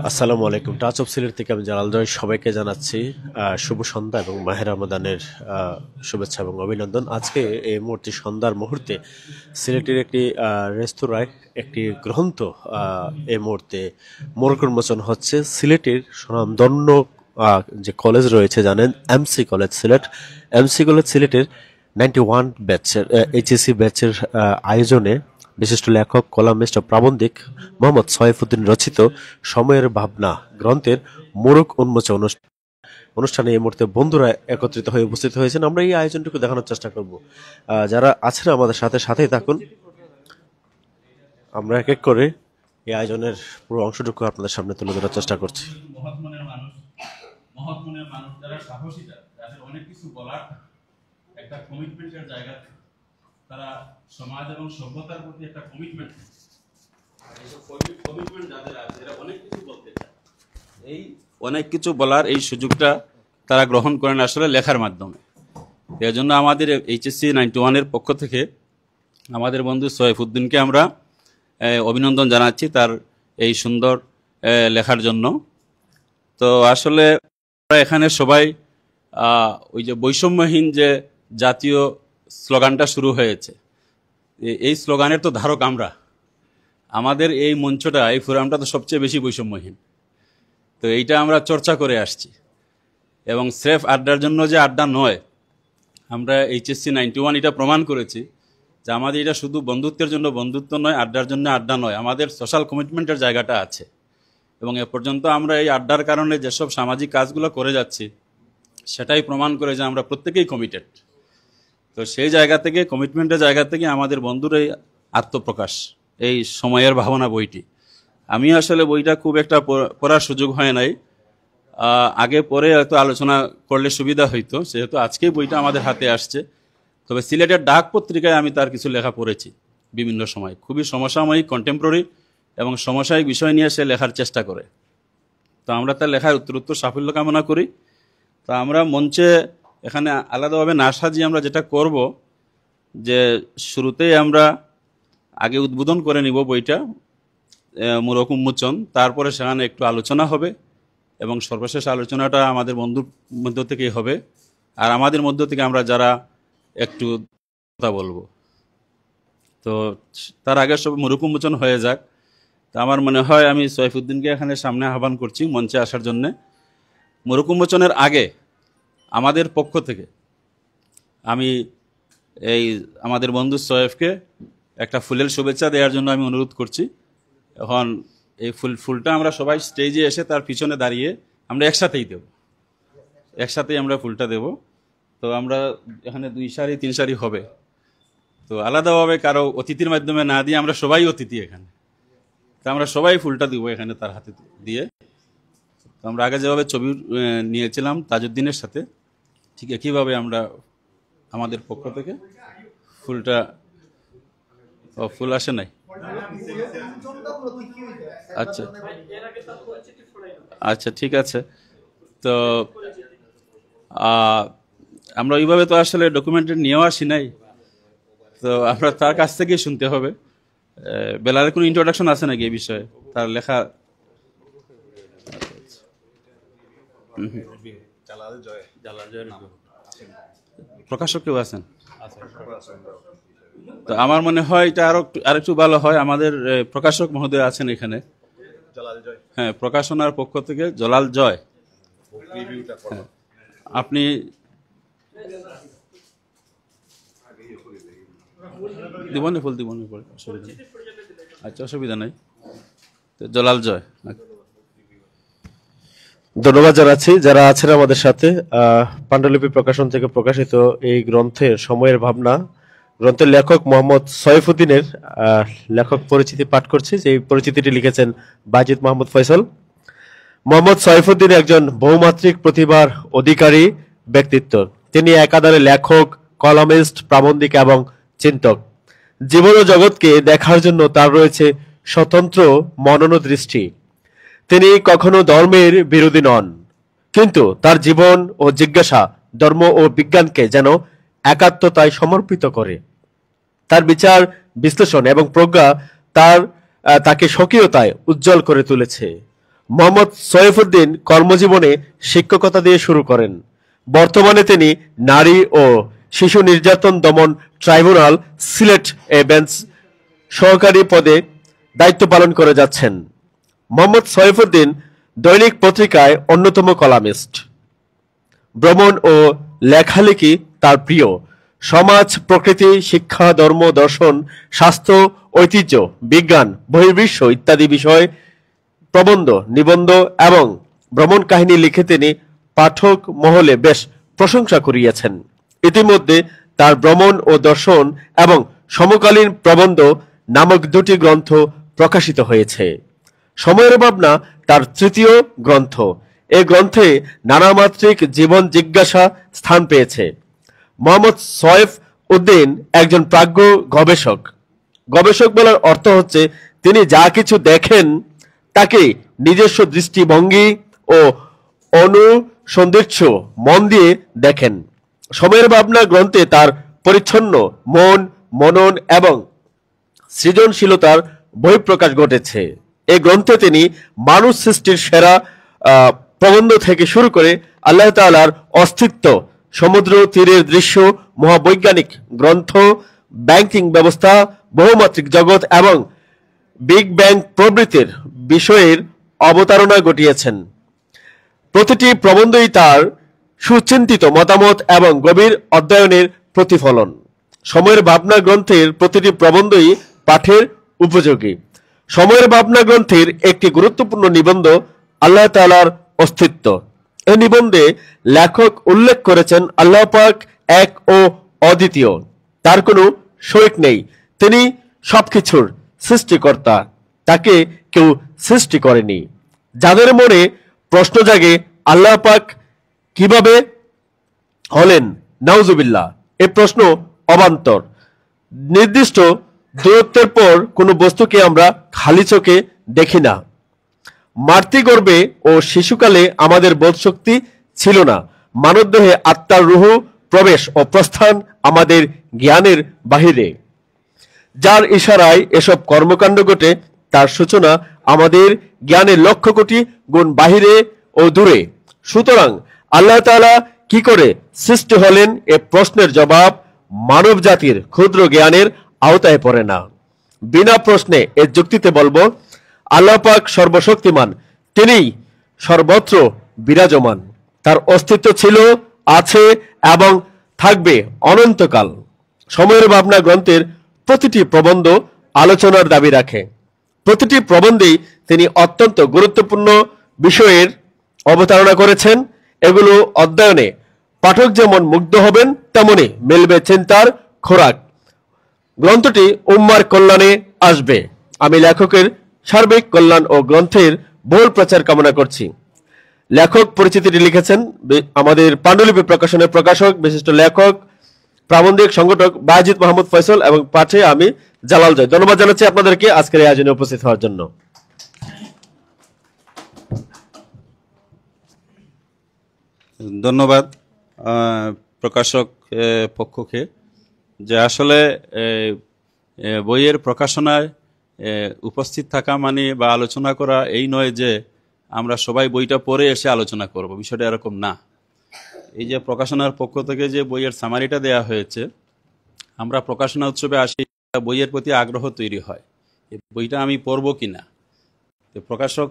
আসসালামু আলাইকুম। Touch of Sylhet থেকে আমি জালাল জয় সবাইকে জানাচ্ছি শুভ সন্ধ্যা এবং মাহে রমাদানের শুভেচ্ছা এবং অভিনন্দন। আজকে এই মুহূর্তে সন্ধ্যার মুহূর্তে সিলেটের একটি রেস্তোরাঁয় একটি গ্রন্থ এই মুহূর্তে মোড়ক উন্মোচন হচ্ছে। সিলেটের স্বনামধন্য যে কলেজ রয়েছে জানেন, MC college Sylhet. MC college সিলেটের 91 ব্যাচের এইচএসসি ব্যাচের আয়োজনে বিশিষ্ট লেখক, কলামিস্ট ও প্রাবন্ধিক মোহাম্মদ সয়ফুদ্দিন রচিত সময়ের ভাবনা গ্রন্থের মোড়ক উন্মোচন অনুষ্ঠানে এই মুহূর্তে বন্ধুরা একত্রিত হয়ে উপস্থিত হয়েছেন। আমরা এই আয়োজনটুকু দেখানোর চেষ্টা করব। যারা আছেন আমাদের সাথেই থাকুন। আমরা এক এক করে এই আয়োজনের পুরো অংশটুকু আপনাদের সামনে তুলে ধরার চেষ্টা করছি। মহৎ মনের মানুষ যারা সাহসী, যাদের অনেক কিছু বলার একটা কমিটমেন্টের জায়গা, তারা সমাজ এবং সভ্যতার প্রতি একটা কমিটমেন্ট যাদের আছে, এরা অনেক কিছু বলতে চায়। এই অনেক কিছু বলার এই সুযোগটা তারা গ্রহণ করেন আসলে লেখার মাধ্যমে। এর জন্য আমাদের এইচএসসি 91-এর পক্ষ থেকে আমাদের বন্ধু সয়ফুদ্দিনকে আমরা অভিনন্দন জানাচ্ছি তার এই সুন্দর লেখার জন্য। তো আসলে এখানে সবাই ওই যে বৈষম্যহীন যে জাতীয় স্লোগানটা শুরু হয়েছে, এই স্লোগানের তো ধারক আমরা। আমাদের এই মঞ্চটা, এই ফোরামটা তো সবচেয়ে বেশি বৈষম্যহীন। তো এইটা আমরা চর্চা করে আসছি এবং স্রেফ আড্ডার জন্য যে আড্ডা নয়, আমরা এইচএসসি 91 এটা প্রমাণ করেছি যে আমাদের এটা শুধু বন্ধুত্বের জন্য বন্ধুত্ব নয়, আড্ডার জন্য আড্ডা নয়, আমাদের সোশ্যাল কমিটমেন্টের জায়গাটা আছে। এবং এ পর্যন্ত আমরা এই আড্ডার কারণে যেসব সামাজিক কাজগুলো করে যাচ্ছি সেটাই প্রমাণ করে যে আমরা প্রত্যেকেই কমিটেড। তো সেই জায়গা থেকে, কমিটমেন্টের জায়গা থেকে আমাদের বন্ধুর এই আত্মপ্রকাশ, এই সময়ের ভাবনা বইটি, আমি আসলে বইটা খুব একটা পড়ার সুযোগ হয় নাই। আগে পরে হয়তো আলোচনা করলে সুবিধা হইতো, সেহেতু আজকেই বইটা আমাদের হাতে আসছে। তবে সিলেটের ডাক পত্রিকায় আমি তার কিছু লেখা পড়েছি বিভিন্ন সময়। খুবই সমসাময়িক, কন্টেম্পোরারি এবং সমসাময়িক বিষয় নিয়ে সে লেখার চেষ্টা করে। তো আমরা তার লেখার উত্তরোত্তর সাফল্য কামনা করি। তা আমরা মঞ্চে এখানে আলাদাভাবে না সাজিয়ে আমরা যেটা করব, যে শুরুতেই আমরা আগে উদ্বোধন করে নিব বইটা, মোড়ক উন্মোচন, তারপরে সেখানে একটু আলোচনা হবে এবং সর্বশেষ আলোচনাটা আমাদের বন্ধুর মধ্য থেকেই হবে। আর আমাদের মধ্য থেকে আমরা যারা একটু কথা বলবো। তো তার আগে সব মোড়ক উন্মোচন হয়ে যাক। তা আমার মনে হয় আমি সয়ফুদ্দিনকে এখানে সামনে আহ্বান করছি মঞ্চে আসার জন্যে। মোড়ক উন্মোচনের আগে আমাদের পক্ষ থেকে আমি এই আমাদের বন্ধু সয়েফকে একটা ফুলের শুভেচ্ছা দেওয়ার জন্য আমি অনুরোধ করছি। এখন এই ফুলটা আমরা সবাই স্টেজে এসে তার পিছনে দাঁড়িয়ে আমরা একসাথেই আমরা ফুলটা দেব। তো আমরা এখানে 2 সারি 3 সারি হবে। তো আলাদাভাবে কারো অতিথির মাধ্যমে না দিয়ে আমরা সবাই অতিথি এখানে। তো আমরা সবাই ফুলটা দিব এখানে তার হাতে দিয়ে। তো আমরা আগে যেভাবে ছবি নিয়েছিলাম তাজউদ্দিনের সাথে, ঠিক একইভাবে আমরা আমাদের পক্ষ থেকে ফুলটা, ফুল আসে নাই, আচ্ছা আচ্ছা ঠিক আছে। তো আমরা ওইভাবে তো আসলে ডকুমেন্টে নিয়েও আসি নাই, তো আমরা তার কাছ থেকেই শুনতে হবে। বেলালের কোনো ইন্ট্রোডাকশন আছে নাকি এই বিষয়ে, তার লেখা? প্রকাশক কেউ আছেন? তো আমার মনে হয় এটা আরেকটু ভালো হয়, আমাদের প্রকাশক মহোদয় আছেন এখানে। হ্যাঁ, প্রকাশনার পক্ষ থেকে জালাল জয়। হ্যাঁ, আপনি দিবনি, ফুল দিবনি পরে, অসুবিধা নেই। আচ্ছা, অসুবিধা নেই। তো জালাল জয়, ধন্যবাদ জানাচ্ছি যারা আছেন আমাদের সাথে। পাণ্ডুলিপি প্রকাশন থেকে প্রকাশিত এই গ্রন্থের সময়ের ভাবনা গ্রন্থের লেখক মোহাম্মদ সয়ফুদ্দিনের লেখক পরিচিতি পাঠ করছি। যে পরিচিতিটি লিখেছেন বাজিদ মাহমুদ ফয়সাল। মোহাম্মদ সয়ফুদ্দিন একজন বহুমাত্রিক প্রতিভার অধিকারী ব্যক্তিত্ব। তিনি একাধারে লেখক, কলামিস্ট, প্রাবন্ধিক এবং চিন্তক। জীবন ও জগৎকে দেখার জন্য তার রয়েছে স্বতন্ত্র মনন দৃষ্টি। তিনি কখনো ধর্মের বিরোধী নন, কিন্তু তার জীবন ও জিজ্ঞাসা ধর্ম ও বিজ্ঞানকে যেন একাত্মতায় সমর্পিত করে। তার বিচার, বিশ্লেষণ এবং প্রজ্ঞা তাকে স্বকীয়তায় উজ্জ্বল করে তুলেছে। মোহাম্মদ সৈফুদ্দিন কর্মজীবনে শিক্ষকতা দিয়ে শুরু করেন। বর্তমানে তিনি নারী ও শিশু নির্যাতন দমন ট্রাইব্যুনাল সিলেট এ বেঞ্চ সহকারী পদে দায়িত্ব পালন করে যাচ্ছেন। মোহাম্মদ সৈফুদ্দিন দৈনিক পত্রিকায় অন্যতম কলামিস্ট। ভ্রমণ ও লেখালেখি তার প্রিয়। সমাজ, প্রকৃতি, শিক্ষা, ধর্ম, দর্শন, স্বাস্থ্য, ঐতিহ্য, বিজ্ঞান, বহির্বিশ্ব ইত্যাদি বিষয়ে প্রবন্ধ, নিবন্ধ এবং ভ্রমণ কাহিনী লিখে তিনি পাঠক মহলে বেশ প্রশংসা কুড়িয়েছেন। ইতিমধ্যে তার ভ্রমণ ও দর্শন এবং সমকালীন প্রবন্ধ নামক দুটি গ্রন্থ প্রকাশিত হয়েছে। সময়ের ভাবনা তার তৃতীয় গ্রন্থ। এই গ্রন্থে নানামাত্রিক জীবন জিজ্ঞাসা স্থান পেয়েছে। মোহাম্মদ সৈফ উদ্দিন একজন প্রাজ্ঞ গবেষক। গবেষক বলার অর্থ হচ্ছে তিনি যা কিছু দেখেন তাকে নিজস্ব দৃষ্টিভঙ্গি ও অনুসন্ধিৎস মন দিয়ে দেখেন। সময়ের ভাবনা গ্রন্থে তার পরিচ্ছন্ন মন, মনন এবং সৃজনশীলতার বহিঃপ্রকাশ ঘটেছে। এই গ্রন্থে তিনি মানুষ সৃষ্টির সেরা প্রবন্ধ থেকে শুরু করে আল্লাহ তাআলার অস্তিত্ব, সমুদ্র তীরের দৃশ্য, মহাবৈজ্ঞানিক গ্রন্থ, ব্যাংকিং ব্যবস্থা, বহুমাত্রিক জগৎ এবং বিগ ব্যাং প্রভৃতির বিষয়ের অবতারণা ঘটিয়েছেন। প্রতিটি প্রবন্ধই তার সুচিন্তিত মতামত এবং গভীর অধ্যয়নের প্রতিফলন। সময়ের ভাবনা গ্রন্থের প্রতিটি প্রবন্ধই পাঠের উপযোগী। সময়ের ভাবনা গ্রন্থের একটি গুরুত্বপূর্ণ নিবন্ধ আল্লাহ তাআলার অস্তিত্ব। এই নিবন্ধে লেখক উল্লেখ করেছেন আল্লাহ পাক এক ও অদ্বিতীয়, তার কোনো শরিক নেই। তিনি সবকিছুর সৃষ্টিকর্তা, তাকে কেউ সৃষ্টি করেনি। যাদের মনে প্রশ্ন জাগে আল্লাহ পাক কিভাবে হলেন, নাউজুবিল্লাহ, এই প্রশ্ন অবান্তর। নির্দিষ্ট দূরত্বের পর কোনো বস্তুকে আমরা খালি চোখে দেখি না। মাতৃগর্ভে ও শিশুকালে আমাদের বোধশক্তি ছিল না। মানবদেহে আত্মার রূহ প্রবেশ ও প্রস্থান আমাদের জ্ঞানের বাহিরে। যার ইশারায় এসব কর্মকাণ্ড ঘটে, তার সূচনা আমাদের জ্ঞানের লক্ষ কোটি গুণ বাহিরে ও দূরে। সুতরাং আল্লাহ তাআলা কি করে সৃষ্টি হলেন এ প্রশ্নের জবাব মানব জাতির ক্ষুদ্র জ্ঞানের আওতায় পড়ে না। বিনা প্রশ্নে এর যুক্তিতে বলবো, আল্লাহ পাক সর্বশক্তিমান, তিনিই সর্বত্র বিরাজমান। তার অস্তিত্ব ছিল, আছে এবং থাকবে অনন্তকাল। সময়ের ভাবনা গ্রন্থের প্রতিটি প্রবন্ধ আলোচনার দাবি রাখে। প্রতিটি প্রবন্ধেই তিনি অত্যন্ত গুরুত্বপূর্ণ বিষয়ের অবতারণা করেছেন। এগুলো অধ্যয়নে পাঠক যেমন মুগ্ধ হবেন, তেমনি মিলবে চিন্তার খোরাক। গ্রন্থটি উম্মার কল্যাণে আসবে। আমি লেখকের সার্বিক কল্যাণ ও গ্রন্থের বহুল প্রচার কামনা করছি। লেখক পরিচিতিটি লিখেছেন আমাদের পাণ্ডুলিপি প্রকাশনের প্রকাশক, বিশিষ্ট লেখক, প্রাবন্ধিক সংগঠক বায়েজিদ মাহমুদ ফয়সল এবং পাঠে আমি জালাল জয়। ধন্যবাদ জানাচ্ছি আপনাদেরকে আজকের এই আয়োজনে উপস্থিত হওয়ার জন্য। ধন্যবাদ প্রকাশক পক্ষকে, যে আসলে বইয়ের প্রকাশনায় উপস্থিত থাকা মানে বা আলোচনা করা এই নয় যে আমরা সবাই বইটা পড়ে এসে আলোচনা করব, বিষয়টা এরকম না। এই যে প্রকাশনার পক্ষ থেকে যে বইয়ের সামারিটা দেয়া হয়েছে, আমরা প্রকাশনা উৎসবে আসি, বইয়ের প্রতি আগ্রহ তৈরি হয়, এই বইটা আমি পড়ব কিনা। প্রকাশক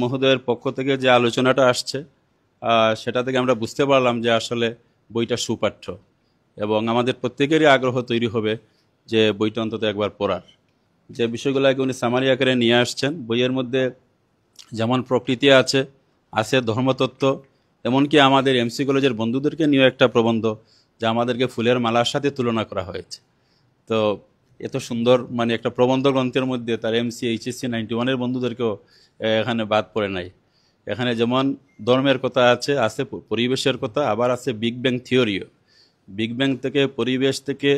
মহোদয়ের পক্ষ থেকে যে আলোচনাটা আসছে সেটা থেকে আমরা বুঝতে পারলাম যে আসলে বইটা সুপাঠ্য এবং আমাদের প্রত্যেকেরই আগ্রহ তৈরি হবে যে বইটা অন্তত একবার পড়ার। যে বিষয়গুলোকে উনি সামারি আকারে নিয়ে আসছেন, বইয়ের মধ্যে যেমন প্রকৃতি আছে, আছে ধর্মতত্ত্ব, এমনকি আমাদের এমসি কলেজের বন্ধুদেরকে নিয়ে একটা প্রবন্ধ যা আমাদেরকে ফুলের মালার সাথে তুলনা করা হয়েছে। তো এত সুন্দর মানে একটা প্রবন্ধ গ্রন্থের মধ্যে তার এমসি, এইচএসসি 91-এর বন্ধুদেরকেও এখানে বাদ পড়ে নাই। এখানে যেমন ধর্মের কথা আছে, আছে পরিবেশের কথা, আবার আছে বিগ ব্যাং থিওরিও। বিগ ব্যাং থেকে, পরিবেশ থেকে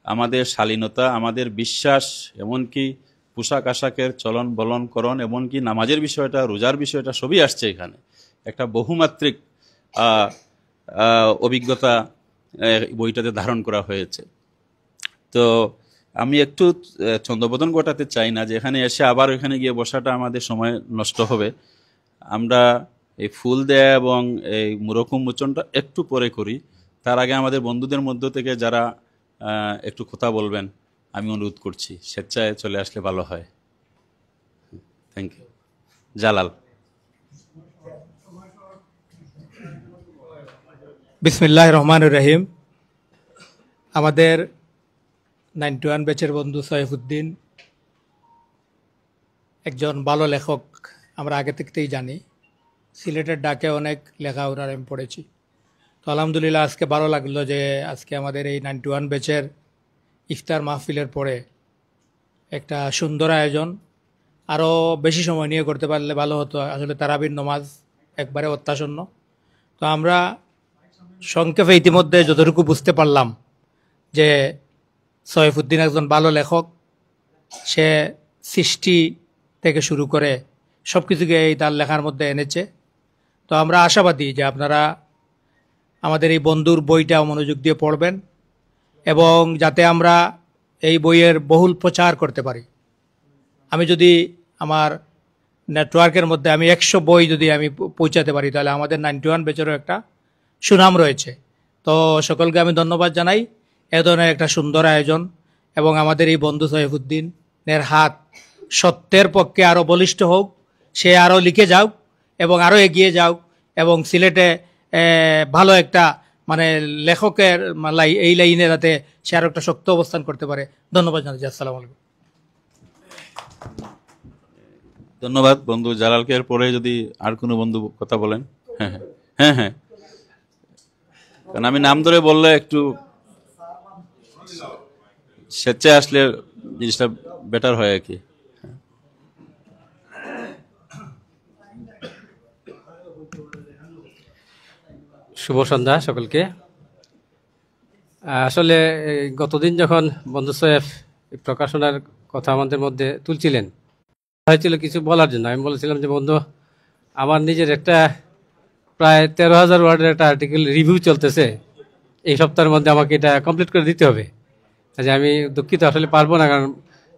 আমাদের শালীনতা, আমাদের বিশ্বাস, এমনকি পোশাক আশাকের চলন বলনকরণ, এমনকি নামাজের বিষয়টা, রোজার বিষয়টা সবই আসছে এখানে। একটা বহুমাত্রিক অভিজ্ঞতা বইটাতে ধারণ করা হয়েছে। তো আমি একটু ছন্দপতন ঘটাতে চাই না যে এখানে এসে আবার ওইখানে গিয়ে বসাটা আমাদের সময় নষ্ট হবে। আমরা এই ফুল দেয়া এবং এই মুরক উন্মোচনটা একটু পরে করি। তার আগে আমাদের বন্ধুদের মধ্য থেকে যারা একটু কথা বলবেন আমি অনুরোধ করছি, স্বেচ্ছায় চলে আসলে ভালো হয়। Thank you. জালাল। বিসমিল্লাহির রহমানির রহিম। আমাদের 91 ব্যাচের বন্ধু সৈফুদ্দিন একজন ভালো লেখক, আমরা আগে থেকেই জানি। সিলেটের ডাকে অনেক লেখা ওনার আমি পড়েছি। তো আলহামদুলিল্লাহ আজকে ভালো লাগলো যে আজকে আমাদের এই 91 ব্যাচের ইফতার মাহফিলের পরে একটা সুন্দর আয়োজন, আরও বেশি সময় নিয়ে করতে পারলে ভালো হতো। আসলে তারাবির নমাজ একবারে অত্যাসন্ন। তো আমরা সংক্ষেপে ইতিমধ্যে যতটুকু বুঝতে পারলাম যে সৈফুদ্দিন একজন ভালো লেখক। সে সৃষ্টি থেকে শুরু করে সব কিছুকে এই তার লেখার মধ্যে এনেছে। তো আমরা আশাবাদী যে আপনারা আমাদের এই বন্ধুর বইটা মনোযোগ দিয়ে পড়বেন এবং যাতে আমরা এই বইয়ের বহুল প্রচার করতে পারি। আমি যদি আমার নেটওয়ার্কের মধ্যে আমি 100 বই যদি আমি পৌঁছাতে পারি তাহলে আমাদের 91 ব্যাচেরও একটা সুনাম রয়েছে। তো সকলকে আমি ধন্যবাদ জানাই এ ধরনের একটা সুন্দর আয়োজন এবং আমাদের এই বন্ধু সৈফুদ্দিনের হাত সত্যের পক্ষে আরও বলিষ্ঠ হোক, সে আরও লিখে যাও এবং আরও এগিয়ে যাও এবং সিলেটে ভালো একটা মানে লেখকের এই লাইনে যাতে সে আরও একটা শক্ত অবস্থান করতে পারে। ধন্যবাদ জানাচ্ছি। আসসালামু আলাইকুম। ধন্যবাদ বন্ধু জালালকে। এর পরে যদি আর কোনো বন্ধু কথা বলেন। হ্যাঁ হ্যাঁ হ্যাঁ হ্যাঁ, কারণ আমি নাম ধরে বললে একটু স্বেচ্ছায় আসলে জিনিসটা বেটার হয় আর কি। শুভ সন্ধ্যা সকলকে। আসলে গতদিন যখন বন্ধু সৈয়দ প্রকাশনার কথা আমাদের মধ্যে তুলছিলেন, হয়েছিল কিছু বলার জন্য। আমি বলেছিলাম যে বন্ধু, আমার নিজের একটা প্রায় 13,000 ওয়ার্ডের একটা আর্টিকেল রিভিউ চলতেছে, এই সপ্তাহের মধ্যে আমাকে এটা কমপ্লিট করে দিতে হবে। যে আমি দুঃখিত, আসলে পারবো না, কারণ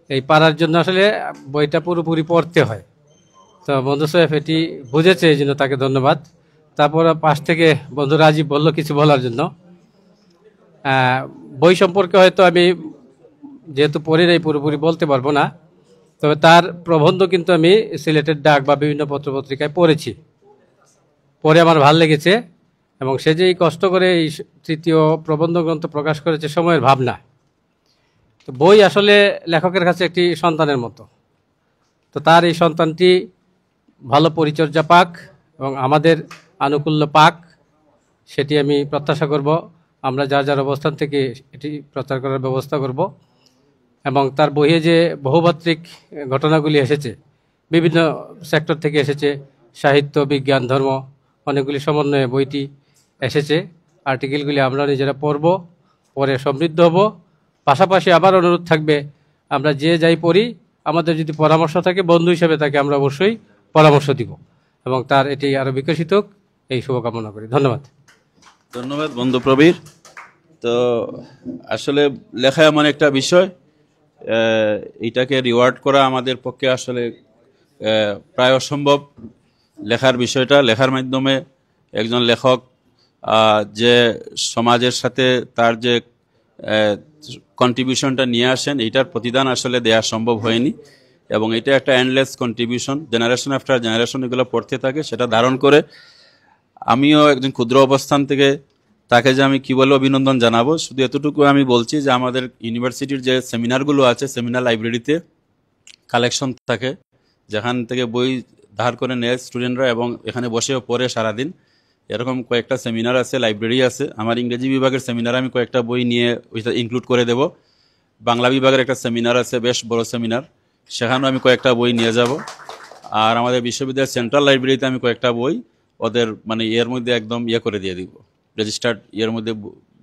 এই পারার জন্য আসলে বইটা পুরোপুরি পড়তে হয়। তো বন্ধু সাহেব এটি বুঝেছে, এই জন্য তাকে ধন্যবাদ। তারপর পাশ থেকে বন্ধু রাজীব বলল কিছু বলার জন্য। বই সম্পর্কে হয়তো আমি যেহেতু পড়ি নাই পুরোপুরি বলতে পারবো না, তবে তার প্রবন্ধ কিন্তু আমি সিলেটের ডাক বা বিভিন্ন পত্রপত্রিকায় পড়েছি, পড়ে আমার ভালো লেগেছে। এবং সে যে কষ্ট করে এই তৃতীয় প্রবন্ধ গ্রন্থ প্রকাশ করেছে সময়ের ভাবনা। তো বই আসলে লেখকের কাছে একটি সন্তানের মতো। তো তার এই সন্তানটি ভালো পরিচর্যা পাক এবং আমাদের আনুকূল্য পাক, সেটি আমি প্রত্যাশা করব। আমরা যার যার অবস্থান থেকে এটি প্রচার করার ব্যবস্থা করব। এবং তার বইয়ে যে বহুমাত্রিক ঘটনাগুলি এসেছে, বিভিন্ন সেক্টর থেকে এসেছে, সাহিত্য, বিজ্ঞান, ধর্ম, অনেকগুলি সমন্বয়ে বইটি এসেছে। আর্টিকেলগুলি আমরা নিজেরা পড়ব, পড়ে সমৃদ্ধ হব। পাশাপাশি আবার অনুরোধ থাকবে, আমরা যে যাই পড়ি, আমাদের যদি পরামর্শ থাকে বন্ধু হিসেবে তাকে আমরা অবশ্যই পরামর্শ দিব এবং তার এটি আরও বিকশিত হোক, এই শুভকামনা করি। ধন্যবাদ। ধন্যবাদ বন্ধু প্রবীর। তো আসলে লেখা এমন একটা বিষয়, এটাকে রিওয়ার্ড করা আমাদের পক্ষে আসলে প্রায় অসম্ভব। লেখার বিষয়টা, লেখার মাধ্যমে একজন লেখক যে সমাজের সাথে তার যে কন্ট্রিবিউশনটা নিয়ে আসেন, এইটার প্রতিদান আসলে দেওয়া সম্ভব হয়নি। এবং এটা একটা endless contribution, generation after generation এগুলো পড়তে থাকে, সেটা ধারণ করে আমিও একজন ক্ষুদ্র অবস্থান থেকে তাকে যে আমি কি বলে অভিনন্দন জানাবো, শুধু এতটুকু আমি বলছি যে আমাদের ইউনিভার্সিটির যে সেমিনারগুলো আছে, সেমিনার লাইব্রেরিতে কালেকশন থাকে, যেখান থেকে বই ধার করে নেয় স্টুডেন্টরা এবং এখানে বসেও পড়ে সারাদিন। এরকম কয়েকটা সেমিনার আছে, লাইব্রেরি আছে। আমার ইংরেজি বিভাগের সেমিনার আমি কয়েকটা বই নিয়ে ওইটা ইনক্লুড করে দেব। বাংলা বিভাগের একটা সেমিনার আছে, বেশ বড় সেমিনার, সেখানেও আমি কয়েকটা বই নিয়ে যাব। আর আমাদের বিশ্ববিদ্যালয়ের সেন্ট্রাল লাইব্রেরিতে আমি কয়েকটা বই ওদের মানে ইয়ের মধ্যে একদম ইয়ে করে দিয়ে দিব, রেজিস্টার্ড ইয়ের মধ্যে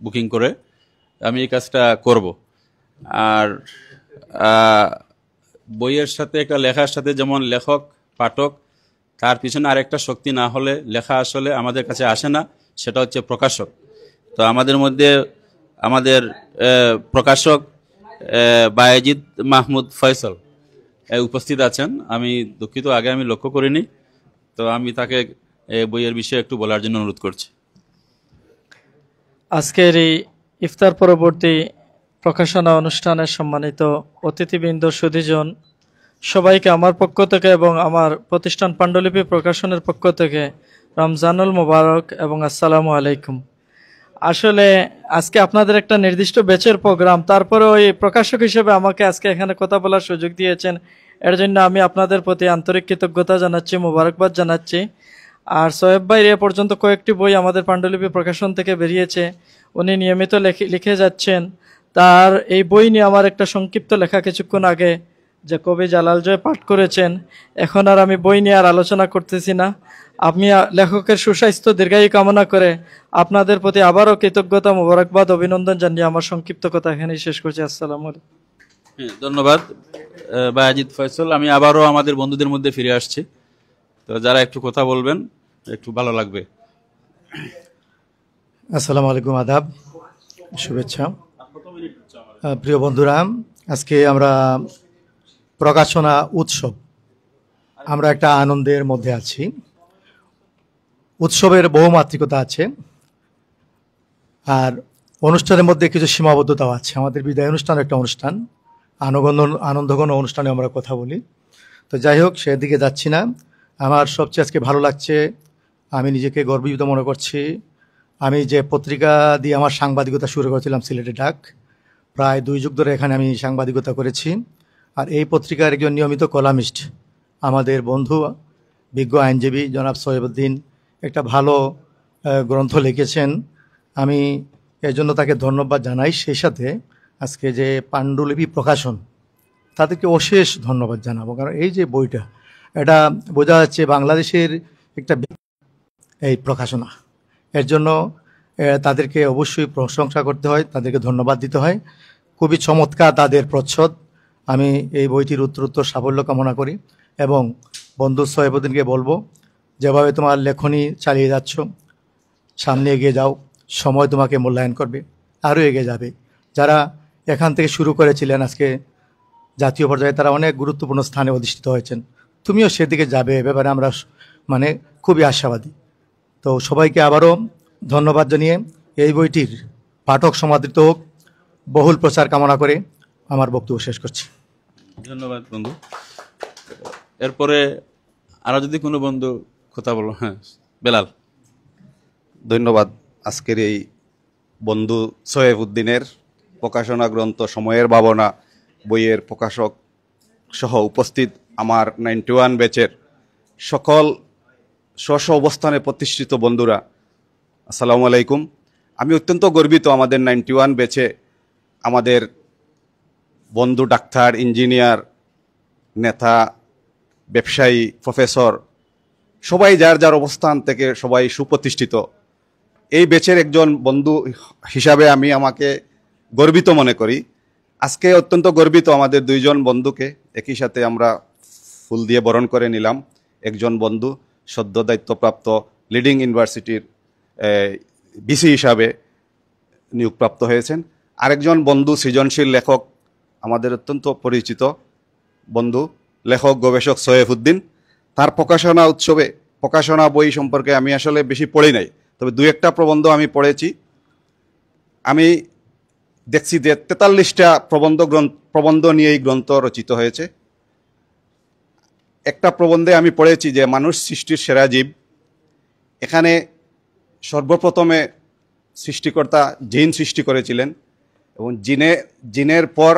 বুকিং করে আমি এই কাজটা করব। আর বইয়ের সাথে একটা লেখার সাথে যেমন লেখক পাঠক, তার পিছনে আরেকটা শক্তি না হলে লেখা আসলে আমাদের কাছে আসে না, সেটা হচ্ছে প্রকাশক। তো আমাদের মধ্যে আমাদের প্রকাশক বায়েজিদ মাহমুদ ফয়সল উপস্থিত আছেন। আমি দুঃখিত, আগে আমি লক্ষ্য করিনি, তো আমি তাকে বইয়ের বিষয়ে একটু বলার জন্য অনুরোধ করছি। আজকের এই ইফতার পরবর্তী প্রকাশনা অনুষ্ঠানের সম্মানিত অতিথিবৃন্দ, সুধীজন, সবাইকে আমার পক্ষ থেকে এবং আমার প্রতিষ্ঠান পাণ্ডুলিপি প্রকাশনের পক্ষ থেকে রমজানুল মোবারক এবং আসসালামু আলাইকুম। আসলে আজকে আপনাদের একটা নির্দিষ্ট ব্যাচের প্রোগ্রাম, তারপরে ওই প্রকাশক হিসেবে আমাকে আজকে এখানে কথা বলার সুযোগ দিয়েছেন, এর জন্য আমি আপনাদের প্রতি আন্তরিক কৃতজ্ঞতা জানাচ্ছি, মোবারকবাদ জানাচ্ছি। আর সোহেব ভাই এ পর্যন্ত কয়েকটি বই আমাদের পাণ্ডুলিপি প্রকাশন থেকে বেরিয়েছে, উনি নিয়মিত লিখে যাচ্ছেন। তার এই বই নিয়ে আমার একটা সংক্ষিপ্ত লেখা কিছুক্ষণ আগে যে কবি জালাল জয় পাঠ করেছেন, এখন আর আমি বই নিয়ে আর আলোচনা করতেছি না। আমি লেখকের সুস্বাস্থ্য দীর্ঘায়ু কামনা করে আপনাদের প্রতি আবারও কৃতজ্ঞতা, মোবারকবাদ, অভিনন্দন জানিয়ে আমার সংক্ষিপ্ত কথা এখানেই শেষ করছি। আসসালামু আলাইকুম। ধন্যবাদ বায়েজিদ ফয়সল। আমি আবারও আমাদের বন্ধুদের মধ্যে ফিরে আসছি, তো যারা একটু কথা বলবেন একটু ভালো লাগবে। আসসালামু আলাইকুম, আদাব, শুভেচ্ছা। প্রিয় বন্ধুরা, আজকে আমরা প্রকাশনা উৎসব, আমরা একটা আনন্দের মধ্যে আছি। উৎসবের বহুমাত্রিকতা আছে, আর অনুষ্ঠানের মধ্যে কিছু সীমাবদ্ধতাও আছে। আমাদের বিদায় অনুষ্ঠান একটা অনুষ্ঠান, আনন্দঘন অনুষ্ঠানে আমরা কথা বলি। তো যাই হোক, সেদিকে যাচ্ছি না। আমার সবচেয়ে আজকে ভালো লাগছে, আমি নিজেকে গর্বিত মনে করছি। আমি যে পত্রিকা দিয়ে আমার সাংবাদিকতা শুরু করেছিলাম, সিলেটের ডাক, প্রায় 2 যুগ ধরে এখানে আমি সাংবাদিকতা করেছি। আর এই পত্রিকার একজন নিয়মিত কলামিস্ট, আমাদের বন্ধু বিজ্ঞ আইনজীবী জনাব সৈয়দুদ্দিন একটা ভালো গ্রন্থ লিখেছেন। আমি এর জন্য তাকে ধন্যবাদ জানাই। সেই সাথে আজকে যে পাণ্ডুলিপি প্রকাশন, তাদেরকে অশেষ ধন্যবাদ জানাবো, কারণ এই যে বইটা, এটা বোঝা যাচ্ছে বাংলাদেশের একটা এই প্রকাশনা। এর জন্য তাদেরকে অবশ্যই প্রশংসা করতে হয়, তাদেরকে ধন্যবাদ দিতে হয়। খুবই চমৎকার তাদের প্রচ্ছদ। আমি এই বইটির উত্তরোত্তর সাফল্য কামনা করি এবং বন্ধু সৈয়দুদ্দিনকে বলবো, যেভাবে তোমার লেখনী চালিয়ে যাচ্ছ, সামনে এগিয়ে যাও, সময় তোমাকে মূল্যায়ন করবে, আরও এগিয়ে যাবে। যারা এখান থেকে শুরু করেছিলেন আজকে জাতীয় পর্যায়ে, তারা অনেক গুরুত্বপূর্ণ স্থানে অধিষ্ঠিত হয়েছেন, তুমিও সেদিকে যাবে, এ ব্যাপারে আমরা খুবই আশাবাদী। তো সবাইকে আবারও ধন্যবাদ জানিয়ে এই বইটির পাঠক সমাদৃত হোক, বহুল প্রচার কামনা করে আমার বক্তব্য শেষ করছি। ধন্যবাদ বন্ধু। এরপরে আরো যদি কোনো বন্ধু কথা বলো। হ্যাঁ, বেলাল। ধন্যবাদ। আজকের এই বন্ধু সৈয়দুদ্দিনের প্রকাশনা গ্রন্থ সময়ের ভাবনা বইয়ের প্রকাশক সহ উপস্থিত আমার 91 ব্যাচের সকল স্ব অবস্থানে প্রতিষ্ঠিত বন্ধুরা, আসসালামু আলাইকুম। আমি অত্যন্ত গর্বিত আমাদের 91 ব্যাচে আমাদের বন্ধু ডাক্তার, ইঞ্জিনিয়ার, নেতা, ব্যবসায়ী, প্রফেসর, সবাই যার যার অবস্থান থেকে সবাই সুপ্রতিষ্ঠিত। এই ব্যাচের একজন বন্ধু হিসাবে আমি আমাকে গর্বিত মনে করি। আজকে অত্যন্ত গর্বিত আমাদের 2 জন বন্ধুকে একই সাথে আমরা ফুল দিয়ে বরণ করে নিলাম। একজন বন্ধু সদ্য দায়িত্বপ্রাপ্ত লিডিং ইউনিভার্সিটির বিসি হিসাবে নিয়োগপ্রাপ্ত হয়েছেন। আরেকজন বন্ধু সৃজনশীল লেখক, আমাদের অত্যন্ত পরিচিত বন্ধু লেখক গবেষক সৈয়দুদ্দিন। তার প্রকাশনা উৎসবে প্রকাশনা বই সম্পর্কে আমি আসলে বেশি পড়ি নাই, তবে 2-1টা প্রবন্ধ আমি পড়েছি। আমি দেখছি যে 43টা প্রবন্ধ নিয়ে এই গ্রন্থ রচিত হয়েছে। একটা প্রবন্ধে আমি পড়েছি যে মানুষ সৃষ্টির সেরা জীব। এখানে সর্বপ্রথমে সৃষ্টিকর্তা জিন সৃষ্টি করেছিলেন এবং জিনের পর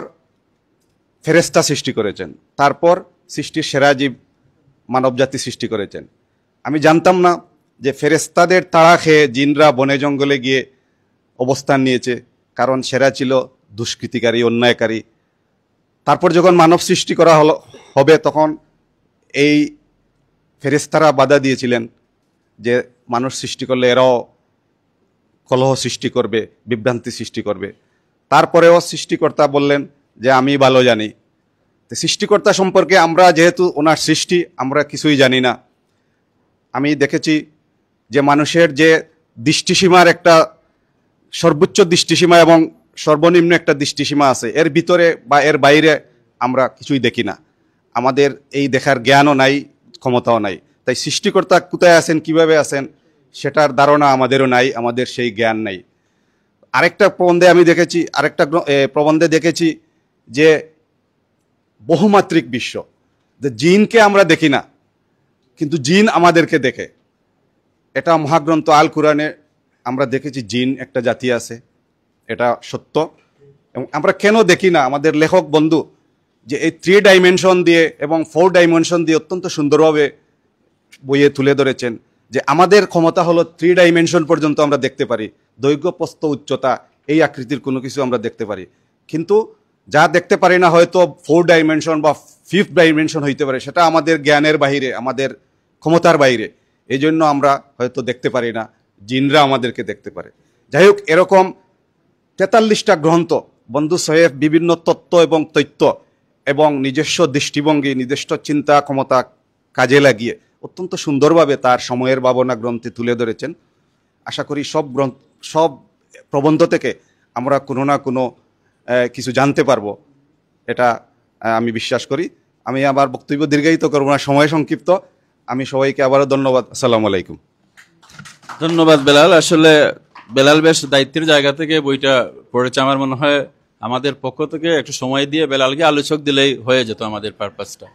ফেরেশতা সৃষ্টি করেছেন, তারপর সৃষ্টির সেরা জীব মানবজাতি সৃষ্টি করেছেন। আমি জানতাম না যে ফেরেশতাদের তাড়া খেয়ে জিনরা বনে জঙ্গলে গিয়ে অবস্থান নিয়েছে, কারণ সেরা ছিল দুষ্কৃতিকারী, অন্যায়কারী। তারপর যখন মানব সৃষ্টি করা হবে, তখন এই ফেরেশতারা বাধা দিয়েছিলেন যে মানুষ সৃষ্টি করলে এরাও কলহ সৃষ্টি করবে, বিভ্রান্তি সৃষ্টি করবে। তারপরেও সৃষ্টিকর্তা বললেন যে আমি ভালো জানি। তো সৃষ্টিকর্তা সম্পর্কে আমরা যেহেতু ওনার সৃষ্টি, আমরা কিছুই জানি না। আমি দেখেছি যে মানুষের যে দৃষ্টিসীমার একটা সর্বোচ্চ দৃষ্টিসীমা এবং সর্বনিম্ন একটা দৃষ্টিসীমা আছে, এর ভিতরে বা এর বাইরে আমরা কিছুই দেখি না। আমাদের এই দেখার জ্ঞানও নাই, ক্ষমতাও নাই। তাই সৃষ্টিকর্তা কোথায় আছেন, কিভাবে আছেন, সেটার ধারণা আমাদেরও নাই, আমাদের সেই জ্ঞান নাই। আরেকটা প্রবন্ধে দেখেছি যে বহুমাত্রিক বিশ্ব, যে জিনকে আমরা দেখি না কিন্তু জিন আমাদেরকে দেখে। এটা মহাগ্রন্থ আল কুরআনে আমরা দেখেছি জিন একটা জাতি আছে, এটা সত্য। এবং আমরা কেন দেখি না, আমাদের লেখক বন্ধু যে এই 3 ডাইমেনশন দিয়ে এবং 4 ডাইমেনশন দিয়ে অত্যন্ত সুন্দরভাবে বইয়ে তুলে ধরেছেন যে আমাদের ক্ষমতা হলো 3 ডাইমেনশন পর্যন্ত আমরা দেখতে পারি, দৈর্ঘ্য প্রস্থ উচ্চতা এই আকৃতির কোনো কিছু আমরা দেখতে পারি, কিন্তু যা দেখতে পারি না হয়তো 4 ডাইমেনশন বা 5th ডাইমেনশন হইতে পারে, সেটা আমাদের জ্ঞানের বাইরে, আমাদের ক্ষমতার বাইরে। এই জন্য আমরা হয়তো দেখতে পারি না, জিনরা আমাদেরকে দেখতে পারে। যাই হোক, এরকম 43টা গ্রন্থ বন্ধু সোহেব বিভিন্ন তত্ত্ব এবং তথ্য এবং নিজস্ব দৃষ্টিভঙ্গি, নিজস্ব চিন্তা ক্ষমতা কাজে লাগিয়ে অত্যন্ত সুন্দরভাবে তার সময়ের ভাবনা গ্রন্থে তুলে ধরেছেন। আশা করি সব প্রবন্ধ থেকে আমরা কোনো না কোনো কিছু জানতে পারবো, এটা আমি বিশ্বাস করি। আমি আমার বক্তব্য দীর্ঘায়িত করব না, সময় সংক্ষিপ্ত। আমি সবাইকে আবারও ধন্যবাদ। আসসালামু আলাইকুম। ধন্যবাদ বেলাল। আসলে বেলাল বেশ দায়িত্বের জায়গা থেকে বইটা পড়েছে। আমার মনে হয় আমাদের পক্ষ থেকে একটু সময় দিয়ে বেলালকে আলোচক দিলেই হয়ে যেত আমাদের পারপাসটা।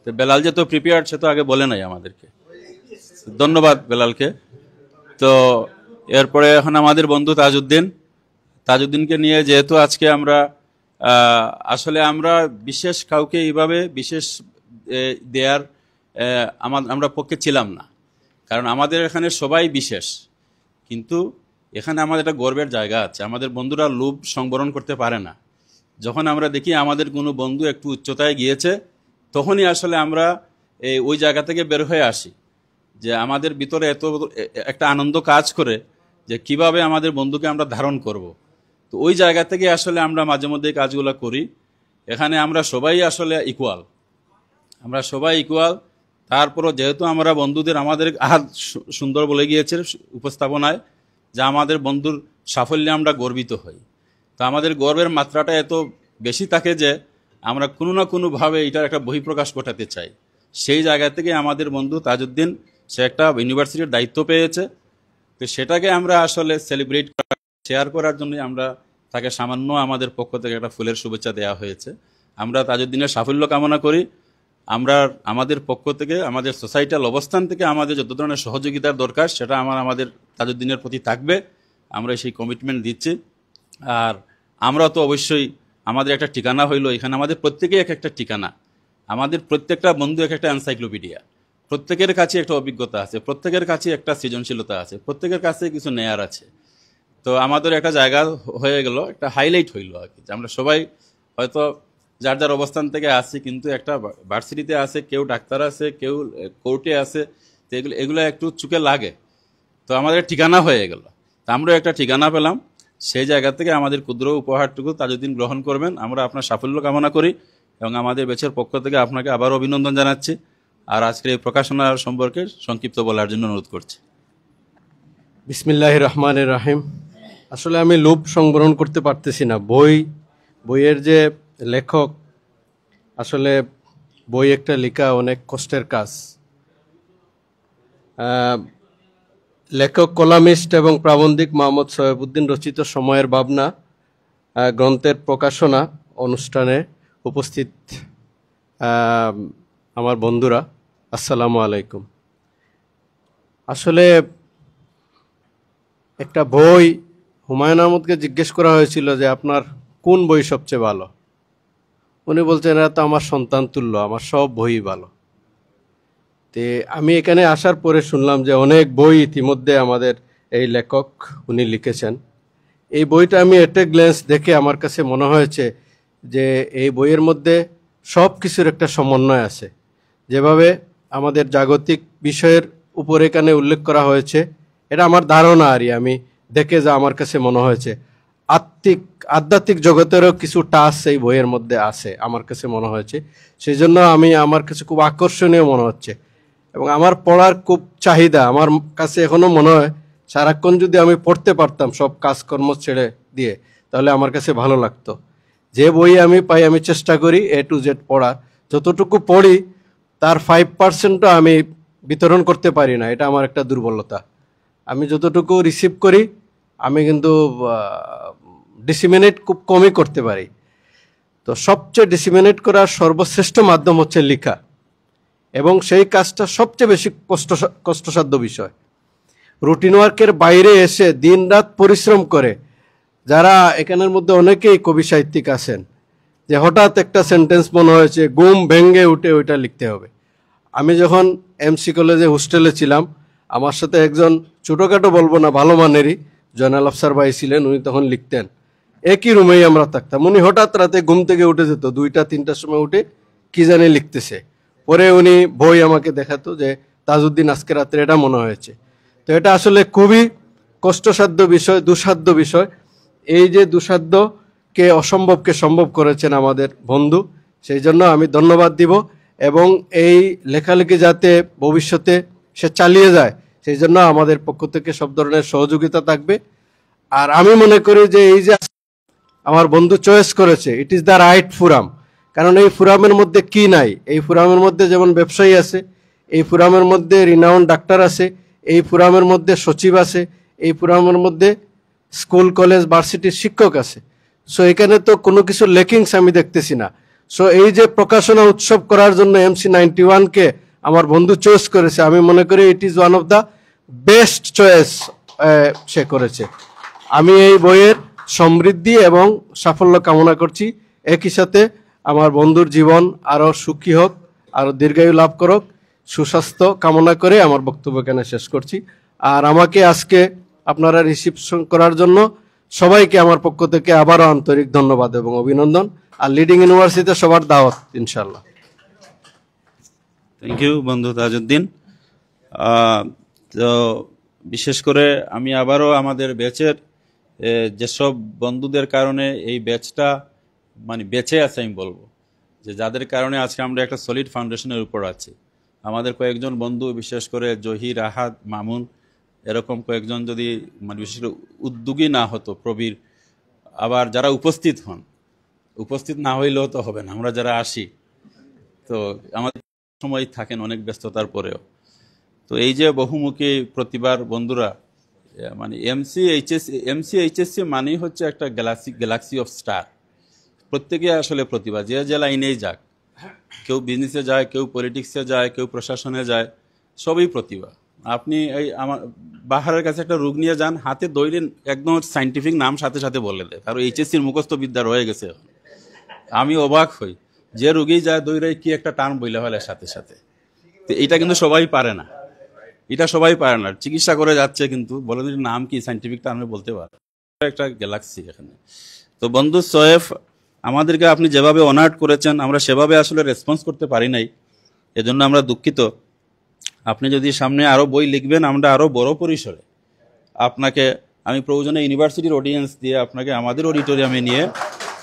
তো বেলাল যে তো প্রিপেয়ার্ড, সে তো আগে বলে নাই আমাদেরকে। ধন্যবাদ বেলালকে। তো এরপরে এখন আমাদের বন্ধু তাজউদ্দিনকে নিয়ে, যেহেতু আজকে আমরা আসলে আমরা বিশেষ কাউকে এইভাবে বিশেষ দেয়ার আমরা পক্ষে ছিলাম না, কারণ আমাদের এখানে সবাই বিশেষ। কিন্তু এখানে আমাদের একটা গর্বের জায়গা আছে, আমাদের বন্ধুরা লোভ সংবরণ করতে পারে না। যখন আমরা দেখি আমাদের কোনো বন্ধু একটু উচ্চতায় গিয়েছে, তখনই আসলে আমরা ওই জায়গা থেকে বের হয়ে আসি, যে আমাদের ভিতরে এত একটা আনন্দ কাজ করে যে কিভাবে আমাদের বন্ধুকে আমরা ধারণ করব। তো ওই জায়গা থেকে আসলে আমরা মাঝে মধ্যে কাজগুলো করি। এখানে আমরা সবাই আসলে ইকুয়াল, আমরা সবাই ইকুয়াল। তারপরও যেহেতু আমরা বন্ধুদের, আমাদের সুন্দর বলে গিয়েছে উপস্থাপনায় যে আমাদের বন্ধুর সাফল্যে আমরা গর্বিত হই। তো আমাদের গর্বের মাত্রাটা এত বেশি থাকে যে আমরা কোনো না কোনোভাবে এটার একটা বহিঃপ্রকাশ ঘটাতে চাই। সেই জায়গা থেকে আমাদের বন্ধু তাজউদ্দিন, সে একটা ইউনিভার্সিটির দায়িত্ব পেয়েছে। তো সেটাকে আমরা আসলে সেলিব্রেট শেয়ার করার জন্য আমরা তাকে সামান্য আমাদের পক্ষ থেকে একটা ফুলের শুভেচ্ছা দেওয়া হয়েছে। আমরা তাজউদ্দিনের সাফল্য কামনা করি। আমরা আমাদের পক্ষ থেকে, আমাদের সোসাইটাল অবস্থান থেকে আমাদের যত ধরনের সহযোগিতার দরকার সেটা আমাদের তাজউদ্দিনের প্রতি থাকবে। আমরা সেই কমিটমেন্ট দিচ্ছি। আর আমরা তো অবশ্যই, আমাদের একটা ঠিকানা হইলো এখানে, আমাদের প্রত্যেকেই এক একটা ঠিকানা, আমাদের প্রত্যেকটা বন্ধু এক একটা এনসাইক্লোপিডিয়া, প্রত্যেকের কাছে একটা অভিজ্ঞতা আছে, প্রত্যেকের কাছে একটা সৃজনশীলতা আছে, প্রত্যেকের কাছে কিছু নেয়ার আছে। তো আমাদের একটা জায়গা হয়ে গেল, একটা হাইলাইট হইলো আর কি, আমরা সবাই হয়তো যার যার অবস্থান থেকে আসি, কিন্তু একটা ভার্সিটিতে আছে, কেউ ডাক্তার আছে, কেউ কোর্টে আছে। তো এগুলো একটু চোখে লাগে। তো আমাদের ঠিকানা হয়ে গেল, তো আমরা একটা ঠিকানা পেলাম। সেই জায়গা থেকে আমাদের ক্ষুদ্র উপহারটুকু তাজউদ্দিন গ্রহণ করবেন। আমরা আপনার সাফল্য কামনা করি এবং আমাদের ব্যাচের পক্ষ থেকে আপনাকে আবারও অভিনন্দন জানাচ্ছি। আর আজকের এই প্রকাশনার সম্পর্কে সংক্ষিপ্ত বলার জন্য অনুরোধ করছি। বিসমিল্লাহির রহমানির রহিম। আসলে আমি লোভ সংবরণ করতে পারতেছি না। বইয়ের যে লেখক, আসলে বই একটা লেখা অনেক কষ্টের কাজ। লেখক কলামিস্ট এবং প্রাবন্ধিক মোহাম্মদ সোহেবউদ্দিন রচিত সময়ের ভাবনা গ্রন্থের প্রকাশনা অনুষ্ঠানে উপস্থিত আমার বন্ধুরা, আসসালামু আলাইকুম। আসলে একটা বই, হুমায়ুন আহমদকে জিজ্ঞেস করা হয়েছিল যে আপনার কোন বই সবচেয়ে ভালো। উনি বলছেন এরা তো আমার সন্তান তুল্য, আমার সব বই ভালো। তে আমি এখানে আসার পরে শুনলাম যে অনেক বই ইতিমধ্যে আমাদের এই লেখক উনি লিখেছেন। এই বইটা আমি এট এ গ্ল্যান্স দেখে আমার কাছে মনে হয়েছে যে এই বইয়ের মধ্যে সব কিছুর একটা সমন্বয় আছে। যেভাবে আমাদের জাগতিক বিষয়ের উপরে এখানে উল্লেখ করা হয়েছে, এটা আমার ধারণা আর আমি দেখে যা আমার কাছে মনে হয়েছে, আধ্যাত্মিক জগতেরও কিছু টাচ এই বইয়ের মধ্যে আছে আমার কাছে মনে হয়েছে। সেই জন্য আমার কাছে খুব আকর্ষণীয় মনে হচ্ছে এবং আমার পড়ার খুব চাহিদা। আমার কাছে এখনো মনে হয় সারাক্ষণ যদি আমি পড়তে পারতাম সব কাজকর্ম ছেড়ে দিয়ে, তাহলে আমার কাছে ভালো লাগতো। যে বই আমি পাই আমি চেষ্টা করি A to Z পড়ার, যতটুকু পড়ি তার 5%ও আমি বিতরণ করতে পারি না, এটা আমার একটা দুর্বলতা। আমি যতটুকু রিসিভ করি আমি কিন্তু ডিসিমিনেট খুব কমই করতে পারি। তো সবচেয়ে ডিসিমিনেট করার সর্বশ্রেষ্ঠ মাধ্যম হচ্ছে লেখা, এবং সেই কাজটা সবচেয়ে বেশি কষ্টসাধ্য বিষয়। রুটিন ওয়ার্কের বাইরে এসে দিনরাত পরিশ্রম করে, যারা এখানের মধ্যে অনেকেই কবি সাহিত্যিক আছেন, যে হঠাৎ একটা সেন্টেন্স মনে হয়েছে, ঘুম ভেঙে উঠে ওইটা লিখতে হবে। আমি যখন এমসি কলেজে হোস্টেলে ছিলাম, আমার সাথে একজন ছোটোখাটো বলবো না ভালো মানেরই জয়নাল আফসার ভাই ছিলেন, উনি তখন লিখতেন। একই রুমেই আমরা থাকতাম, উনি হঠাৎ রাতে ঘুম থেকে উঠে যেত, 2টা-3টার সময় উঠে কি জানি লিখতেছে। পরে উনি বই আমাকে দেখাতো যে তাজউদ্দিন আজকে রাত্রে এটা মনে হয়েছে। তো এটা আসলে খুবই কষ্টসাধ্য বিষয়, দুঃসাধ্য বিষয়। এই যে দুঃসাধ্যকে অসম্ভবকে সম্ভব করেছেন আমাদের বন্ধু, সেই জন্য আমি ধন্যবাদ দিব। এবং এই লেখালেখি যাতে ভবিষ্যতে সে চালিয়ে যায়, সেই জন্য আমাদের পক্ষ থেকে সব ধরনের সহযোগিতা থাকবে। আর আমি মনে করি যে এই যে আমার বন্ধু চয়েস করেছে, it is the right forum. কারণ এই ফোরামের মধ্যে কি নাই, এই ফোরামের মধ্যে যেমন ব্যবসায়ী আছে, এই ফোরামের মধ্যে রিনাউন্ড ডাক্তার আছে, এই ফোরামের মধ্যে সচিব আছে, এই ফোরামের মধ্যে স্কুল কলেজ ভার্সিটির শিক্ষক আছে। সো এখানে তো কোনো কিছু লেকিংস আমি দেখতেছি না। সো এই যে প্রকাশনা উৎসব করার জন্য MC91-কে আমার বন্ধু চয়েস করেছে, আমি মনে করি it is one of the best choice সে করেছে। আমি এই বইয়ের সমৃদ্ধি এবং সাফল্য কামনা করছি। একই সাথে আমার বন্ধুর জীবন আরও সুখী হোক, আরও দীর্ঘায়ু লাভ করুক, সুস্বাস্থ্য কামনা করে আমার বক্তব্য এখানে শেষ করছি। আর আমাকে আজকে আপনারা রিসিপশন করার জন্য সবাইকে আমার পক্ষ থেকে আবারও আন্তরিক ধন্যবাদ এবং অভিনন্দন। আর লিডিং ইউনিভার্সিটিতে সবার দাওয়াত ইনশাল্লাহ। থ্যাংক ইউ বন্ধু তাজউদ্দিন। তো বিশেষ করে আমি আবারও আমাদের ব্যাচের যেসব বন্ধুদের কারণে এই ব্যাচটা মানে বেঁচে আছে আমি বলবো, যে যাদের কারণে আজকে আমরা একটা সলিড ফাউন্ডেশনের উপর আছি। আমাদের কয়েকজন বন্ধু, বিশেষ করে জহির, আহাদ, মামুন, এরকম কয়েকজন যদি মানে বিশেষ করে উদ্যোগী না হতো, প্রবীর, আবার যারা উপস্থিত হন, উপস্থিত না হইলেও তো হবে না, আমরা যারা আসি তো আমাদের সময় থাকেন অনেক ব্যস্ততার পরেও। তো এই যে বহুমুখী প্রতিভার বন্ধুরা, মানে এমসি এইচএসসি মানেই হচ্ছে একটা গ্যালাক্সি অফ স্টার। প্রত্যেকে আসলে প্রতিভা, যে লাইনেই যাক, কেউ বিজনেসে যায়, কেউ পলিটিক্সে যায়, কেউ প্রশাসনে যায়, সবই প্রতিভা। আপনি এই আমার বাহারের কাছে একটা রোগ নিয়ে যান, হাতে দৌড়েন, একদম সাইন্টিফিক নাম সাথে সাথে বলে দেয়, কারণ এইচএসসির মুখস্থ বিদ্যা রয়ে গেছে। আমি অবাক হই, যে রোগী যায় দৌড়ে কি একটা টার্ম বইলে হলে সাথে সাথে। তো এটা কিন্তু সবাই পারে না, এটা সবাই পারে না। চিকিৎসা করে যাচ্ছে কিন্তু বলে নাম কি সাইন্টিফিক টার্মে বলতে পারে, একটা গ্যালাক্সি এখানে। তো বন্ধু সোয়েফ, আমাদেরকে আপনি যেভাবে অনার্ট করেছেন আমরা সেভাবে আসলে রেসপন্স করতে পারি নাই, এজন্য আমরা দুঃখিত। আপনি যদি সামনে আরও বই লিখবেন, আমরা আরও বড় পরিসরে আপনাকে, আমি প্রয়োজনে ইউনিভার্সিটির অডিয়েন্স দিয়ে আপনাকে আমাদের অডিটোরিয়ামে নিয়ে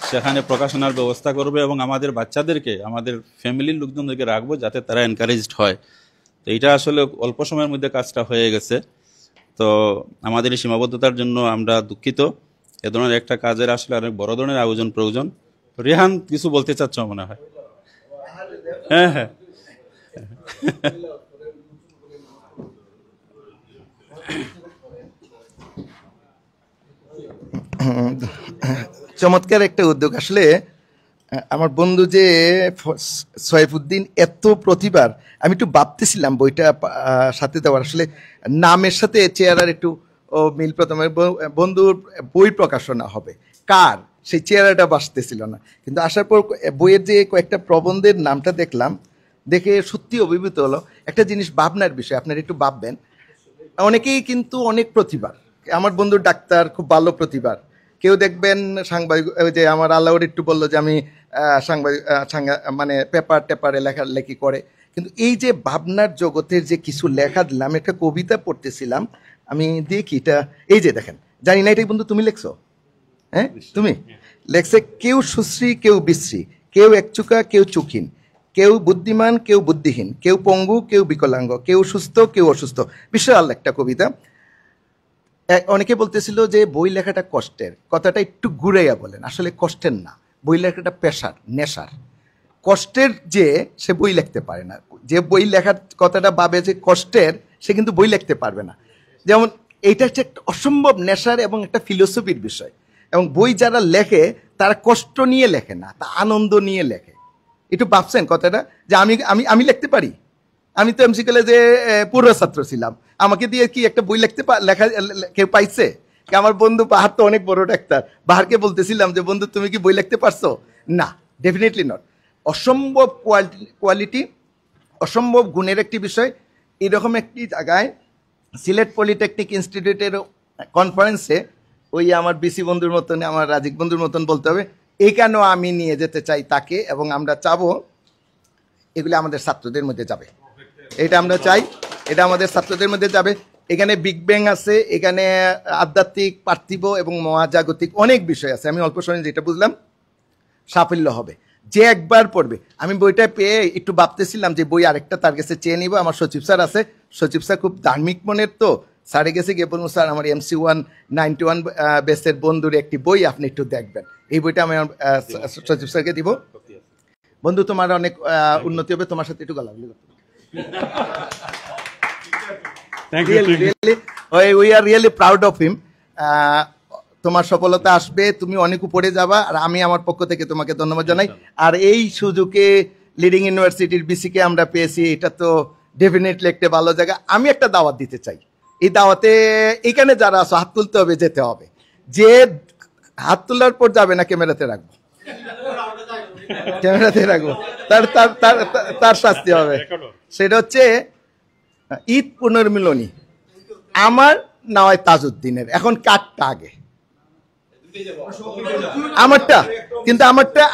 সেখানে প্রকাশনার ব্যবস্থা করবে, এবং আমাদের বাচ্চাদেরকে, আমাদের ফ্যামিলির লোকজনদেরকে রাখবো যাতে তারা এনকারেজড হয়। তো এইটা আসলে অল্প সময়ের মধ্যে কাজটা হয়ে গেছে। তো আমাদের এই সীমাবদ্ধতার জন্য আমরা দুঃখিত। এ ধরনের একটা কাজের আসলে অনেক বড় ধরনের আয়োজন প্রয়োজন। রেহান কিছু বলতে চাচ্ছ মনে হয়? হ্যাঁ হ্যাঁ চমৎকার একটা উদ্যোগ আসলে। আমার বন্ধু যে সৈফুদ্দিন এত প্রতিভার, আমি একটু ভাবতেছিলাম বইটা সাথে দেওয়ার, আসলে নামের সাথে চেহারার একটু মিল। প্রথমে বন্ধুর বই প্রকাশনা হবে, কার সেই চেহারাটা বাসতেছিল না, কিন্তু আসার পর বইয়ের যে কয়েকটা প্রবন্ধের নামটা দেখলাম, দেখে সত্যি অভিভূত হলো। একটা জিনিস ভাবনার বিষয়, আপনারা একটু ভাববেন, অনেকেই কিন্তু অনেক প্রতিভার। আমার বন্ধু ডাক্তার, খুব ভালো প্রতিভার। কেউ দেখবেন সাংবাদিক, যে আমার আল্লাহর একটু বললো যে আমি সাংবাদিক, মানে পেপার টেপারে লেখালেখি করে। কিন্তু এই যে ভাবনার জগতের যে কিছু লেখা দিলাম, একটা কবিতা পড়তেছিলাম আমি, দেখি এটা, এই যে দেখেন, জানি না এটাই বন্ধু তুমি লেখছো? হ্যাঁ তুমি লেখছে, কেউ সুশ্রী কেউ বিশ্রী, কেউ একচুকা কেউ চুকিন, কেউ বুদ্ধিমান কেউ বুদ্ধিহীন, কেউ পঙ্গু কেউ বিকলাঙ্গ, কেউ সুস্থ কেউ অসুস্থ। বিশাল একটা কবিতা। অনেকে বলতেছিল যে বই লেখাটা কষ্টের, কথাটা একটু ঘুরাইয়া বলেন। আসলে কষ্টের না, বই লেখাটা পেশার, নেশার। কষ্টের যে সে বই লিখতে পারে না, যে বই লেখার কথাটা ভাবে যে কষ্টের, সে কিন্তু বই লিখতে পারবে না। যেমন এইটা হচ্ছে একটা অসম্ভব নেশার এবং একটা ফিলোসফির বিষয়। এবং বই যারা লেখে তারা কষ্ট নিয়ে লেখে না, তা আনন্দ নিয়ে লেখে। একটু ভাবছেন কথাটা, যে আমি আমি আমি লিখতে পারি? আমি তো এমসি কলেজে পূর্ব ছাত্র ছিলাম, আমাকে দিয়ে কি একটা বই লিখতে লেখা কেউ পাইছে? আমার বন্ধু বাহার তো অনেক বড় ডাক্তার, বাহারকে বলতেছিলাম যে বন্ধু তুমি কি বই লিখতে পারছো? না, ডেফিনেটলি নট। অসম্ভব কোয়ালিটি, অসম্ভব গুণের একটি বিষয়। এরকম একটি জায়গায় সিলেট পলিটেকনিক ইনস্টিটিউটের কনফারেন্সে ওই আমার বিসি বন্ধুর মতন, আমার রাজিক বন্ধুর মতন বলতে হবে, এই কেন আমি নিয়ে যেতে চাই তাকে, এবং আমরা চাবো এগুলি আমাদের ছাত্রদের মধ্যে যাবে। এটা আমরা চাই, এটা আমাদের ছাত্রদের মধ্যে যাবে। এখানে বিগ ব্যাং আছে, এখানে আধ্যাত্মিক, পার্থিব এবং মহাজাগতিক অনেক বিষয় আছে। আমি অল্প সময় যেটা বুঝলাম, সাফল্য হবে যে একবার পড়বে। আমি বইটা পেয়ে একটু ভাবতেছিলাম যে বই আরেকটা তার কাছে চেয়ে নিব। আমার সচিব স্যার আছে, সচিব স্যার খুব ধার্মিক মনের, তো স্যারে গেছে গিয়ে বলুন স্যার আমার MC191 বেসের বন্ধুর একটি বই আপনি একটু দেখবেন। এই বইটা আমি সচিব স্যারকে দিব। বন্ধু তোমার অনেক উন্নতি হবে, তোমার সাথে একটু গলাগলি করতে we are really proud of him. তোমার সফলতা আসবে, তুমি অনেক উপরে যাবা, আর আমি আমার পক্ষ থেকে তোমাকে ধন্যবাদ জানাই। আর এই সুযোগে লিডিং ইউনিভার্সিটির বিসিকে আমরা পেয়েছি, এটা তো ডেফিনেটলি একটা ভালো জায়গা। আমি একটা দাওয়াত দিতে চাই, এই দাওয়াতে এখানে যারা আছো হাত তুলতে হবে, যেতে হবে। যে হাত তোলার পর যাবে না, ক্যামেরাতে রাখবো, ক্যামেরাতে রাখবো, তার শাস্তি হবে। সেটা হচ্ছে ঈদ পুনর্মিলনী আমার নয় তাজউদ্দিনের। এখন কাটটা আগে আমারটা, কিন্তু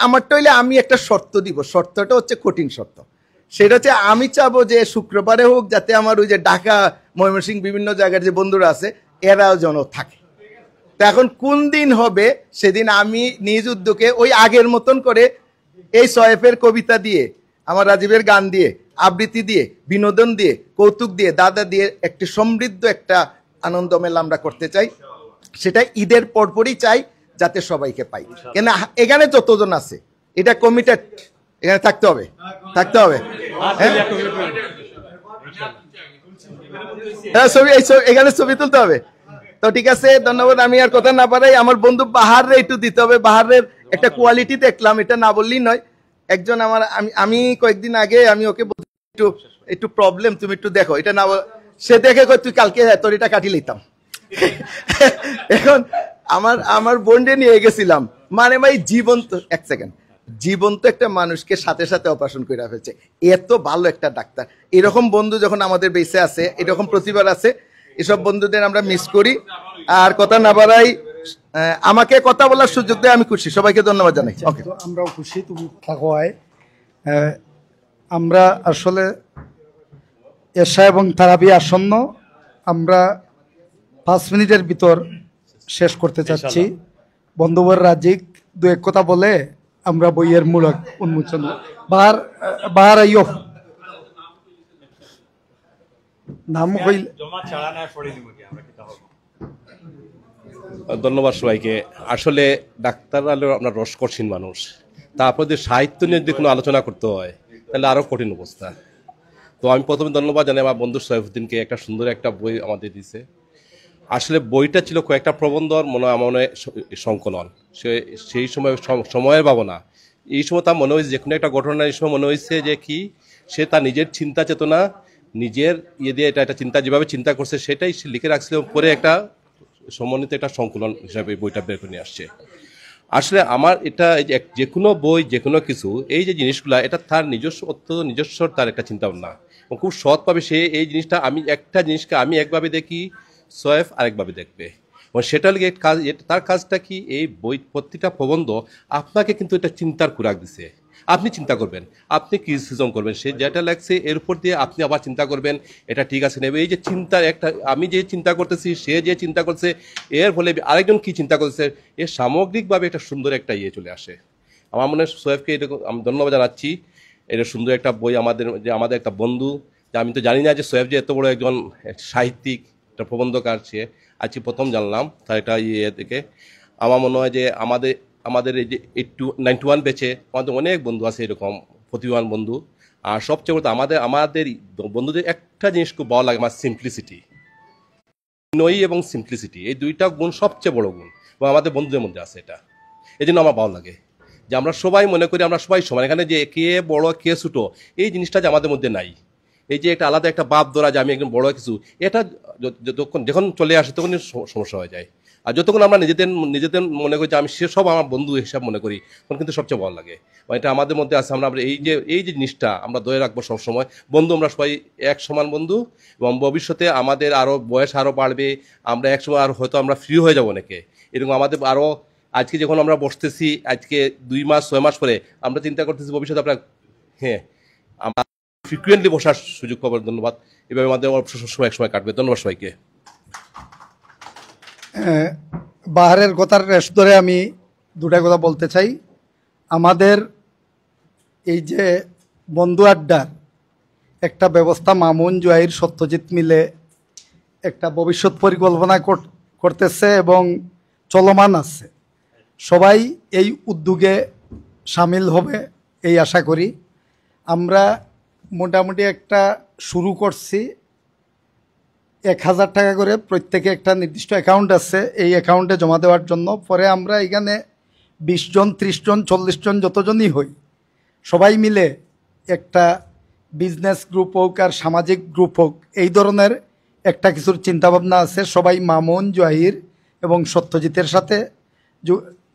আমারটা হইলে আমি একটা শর্ত দিব। শর্তটা হচ্ছে কঠিন শর্ত। সেটা হচ্ছে আমি চাবো যে শুক্রবারে হোক, যাতে আমার ওই যে ঢাকা, ময়মনসিংহ বিভিন্ন জায়গার যে বন্ধুরা আছে এরাও যেন থাকে। তো এখন কোন দিন হবে, সেদিন আমি নিজ উদ্যোগে ওই আগের মতন করে এই সয়েফের কবিতা দিয়ে, আমার রাজীবের গান দিয়ে, আবৃত্তি দিয়ে, বিনোদন দিয়ে, কৌতুক দিয়ে, দাদা দিয়ে একটি সমৃদ্ধ একটা আনন্দ মেলা আমরা করতে চাই। সেটা ঈদের পরপরই চাই, যাতে সবাইকে পাই। কেন এখানে যতজন আছে এটা কমিটেড, এখানে থাকতে হবে, থাকতে হবে। এখানে ছবি তুলতে হবে। তো ঠিক আছে, ধন্যবাদ। আমি আর কথা না পারাই আমার বন্ধু বাহারে একটু দিতে হবে। বাহারের একটা কোয়ালিটি দেখলাম, এটা না বললেই নয়। একজন আমার, আমি কয়েকদিন আগে আমি ওকে একটু প্রবলেম, তুমি একটু দেখো, এটা না, সে দেখে তুই কালকে তোর এটা কাটি লইতাম। এখন আমার বোনকে নিয়ে গেছিলাম, মানে ভাই জীবন্ত, এক সেকেন্ড, জীবন্ত একটা মানুষকে সাথে সাথে অপারেশন করে ফেলছে। এত ভালো একটা ডাক্তার। এরকম বন্ধু যখন আমাদের বেঁচে আছে, এরকম প্রতিবার আছে, এসব বন্ধুদের আমরা মিস করি। আর কথা না বাড়াই, আমাকে কথা বলার সুযোগ দেয়, আমি খুশি। সবাইকে ধন্যবাদ জানাই। ওকে, আমরাও খুশি তুমি থাকোয়। আমরা আসলে এশা এবং তারাবি আসন্ন, আমরা 5 মিনিটের ভিতর শেষ করতে চাচ্ছি। বন্ধুবর রাজিক দু এক কথা বলে আমরা বইয়ের মূলক উন্মোচন। বাহার আইয়ো নাম কইল। ধন্যবাদ সবাইকে। আসলে ডাক্তার হলো আপনার রসকসীন মানুষ, তারপর যদি সাহিত্য নিয়ে যদি কোনো আলোচনা করতে হয় তাহলে আরো কঠিন অবস্থা। তো আমি প্রথমে ধন্যবাদ জানাই আমার বন্ধু সৈফুদ্দিনকে, একটা সুন্দর একটা বই আমাদের দিয়েছে। আসলে বইটা ছিল কয়েকটা প্রবন্ধর মনে সংকলন। সেই সময় সময়ের ভাবনা, এই সময় তার মনে হয়েছে যে কোনো একটা ঘটনা, এই সময় মনে হয়েছে যে কি সে তার নিজের চিন্তা চেতনা, নিজের ইয়ে দিয়ে এটা চিন্তা যেভাবে চিন্তা করছে সেটাই সে লিখে রাখছিল, পরে একটা সমন্বিত একটা সংকলন হিসাবে বইটা বের করে নিয়ে আসছে। আসলে আমার এটা যে কোনো বই, যে কোনো কিছু, এই যে জিনিসগুলা, এটা তার নিজস্ব নিজস্ব তার একটা চিন্তা ভাবনা, খুব সৎভাবে সে এই জিনিসটা, আমি একটা জিনিসকে আমি একভাবে দেখি, সয়েফ আরেকভাবে দেখবে, এবং সেটা লিগে কাজ, তার কাজটা কি, এই বই প্রতিটা প্রবন্ধ আপনাকে কিন্তু এটা চিন্তার খোরাক দিছে। আপনি চিন্তা করবেন, আপনি ক্রিটিসিজম করবেন, সে যেটা লাগছে এর উপর দিয়ে আপনি আবার চিন্তা করবেন এটা ঠিক আছে নেবে। এই যে চিন্তার একটা, আমি যে চিন্তা করতেছি, সে যে চিন্তা করছে, এর ফলে আরেকজন কি চিন্তা করছে, এর সামগ্রিকভাবে একটা সুন্দর একটা ইয়ে চলে আসে। আমার মনে হয় সোয়েফকে এরকম আমি ধন্যবাদ জানাচ্ছি। এটা সুন্দর একটা বই, আমাদের একটা বন্ধু, যে আমি তো জানি না যে সোয়েফ যে এত বড় একজন সাহিত্যিক, একটা প্রবন্ধকার, সে আজকে প্রথম জানলাম, তাই এটা ইয়ে থেকে আমার মনে হয় যে আমাদের এই যে 91 ব্যাচে আমাদের অনেক বন্ধু আছে এরকম প্রতিভাবান বন্ধু। আর সবচেয়ে বড় আমাদের বন্ধুদের একটা জিনিস খুব ভালো লাগে, আমার সিম্পলিসিটি, নই এবং সিম্পলিসিটি, এই দুইটা গুণ সবচেয়ে বড় গুণ এবং আমাদের বন্ধুদের মধ্যে আছে। এটা এই জন্য আমার ভালো লাগে যে আমরা সবাই মনে করি আমরা সবাই সমান, এখানে যে কে বড় কে ছোট এই জিনিসটা যে আমাদের মধ্যে নাই। এই যে একটা আলাদা একটা ভাব ধরা যে আমি একদম বড় কিছু, এটা যখন চলে আসে তখনই সমস্যা হয়ে যায়। আর যতক্ষণ আমরা নিজেদের মনে করি যে আমি সেসব আমার বন্ধু হিসাব মনে করি, তখন কিন্তু সবচেয়ে ভালো লাগে। এটা আমাদের মধ্যে আছে, আমরা এই যে জিনিসটা আমরা ধরে রাখবো সবসময়। বন্ধু আমরা সবাই এক সমান বন্ধু, এবং ভবিষ্যতে আমাদের আরো বয়স আরো বাড়বে, আমরা একসময় আর হয়তো আমরা ফ্রি হয়ে যাবো অনেকে, এরকম আমাদের আরো আজকে যখন আমরা বসতেছি আজকে 2 মাস 6 মাস পরে আমরা চিন্তা করতেছি ভবিষ্যতে আমরা আমরা ফ্রিকুয়েন্টলি বসার সুযোগ পাবো। ধন্যবাদ। এভাবে আমাদের সময় এক সময় কাটবে। ধন্যবাদ সবাইকে। বাহারের কথার রেশ ধরে আমি দুটা কথা বলতে চাই। আমাদের এই যে বন্ধু আড্ডার একটা ব্যবস্থা মামুন, জুয়াইর, সত্যজিৎ মিলে একটা ভবিষ্যৎ পরিকল্পনা করতেছে এবং চলমান আছে। সবাই এই উদ্যোগে সামিল হবে এই আশা করি। আমরা মোটামুটি একটা শুরু করছি, 1000 টাকা করে প্রত্যেকে একটা নির্দিষ্ট অ্যাকাউন্ট আছে, এই অ্যাকাউন্টে জমা দেওয়ার জন্য। পরে আমরা এখানে 20 জন 30 জন 40 জন যতজনই হই সবাই মিলে একটা বিজনেস গ্রুপ হোক আর সামাজিক গ্রুপ হোক, এই ধরনের একটা কিছুর চিন্তাভাবনা আছে। সবাই মামুন, জহির এবং সত্যজিতের সাথে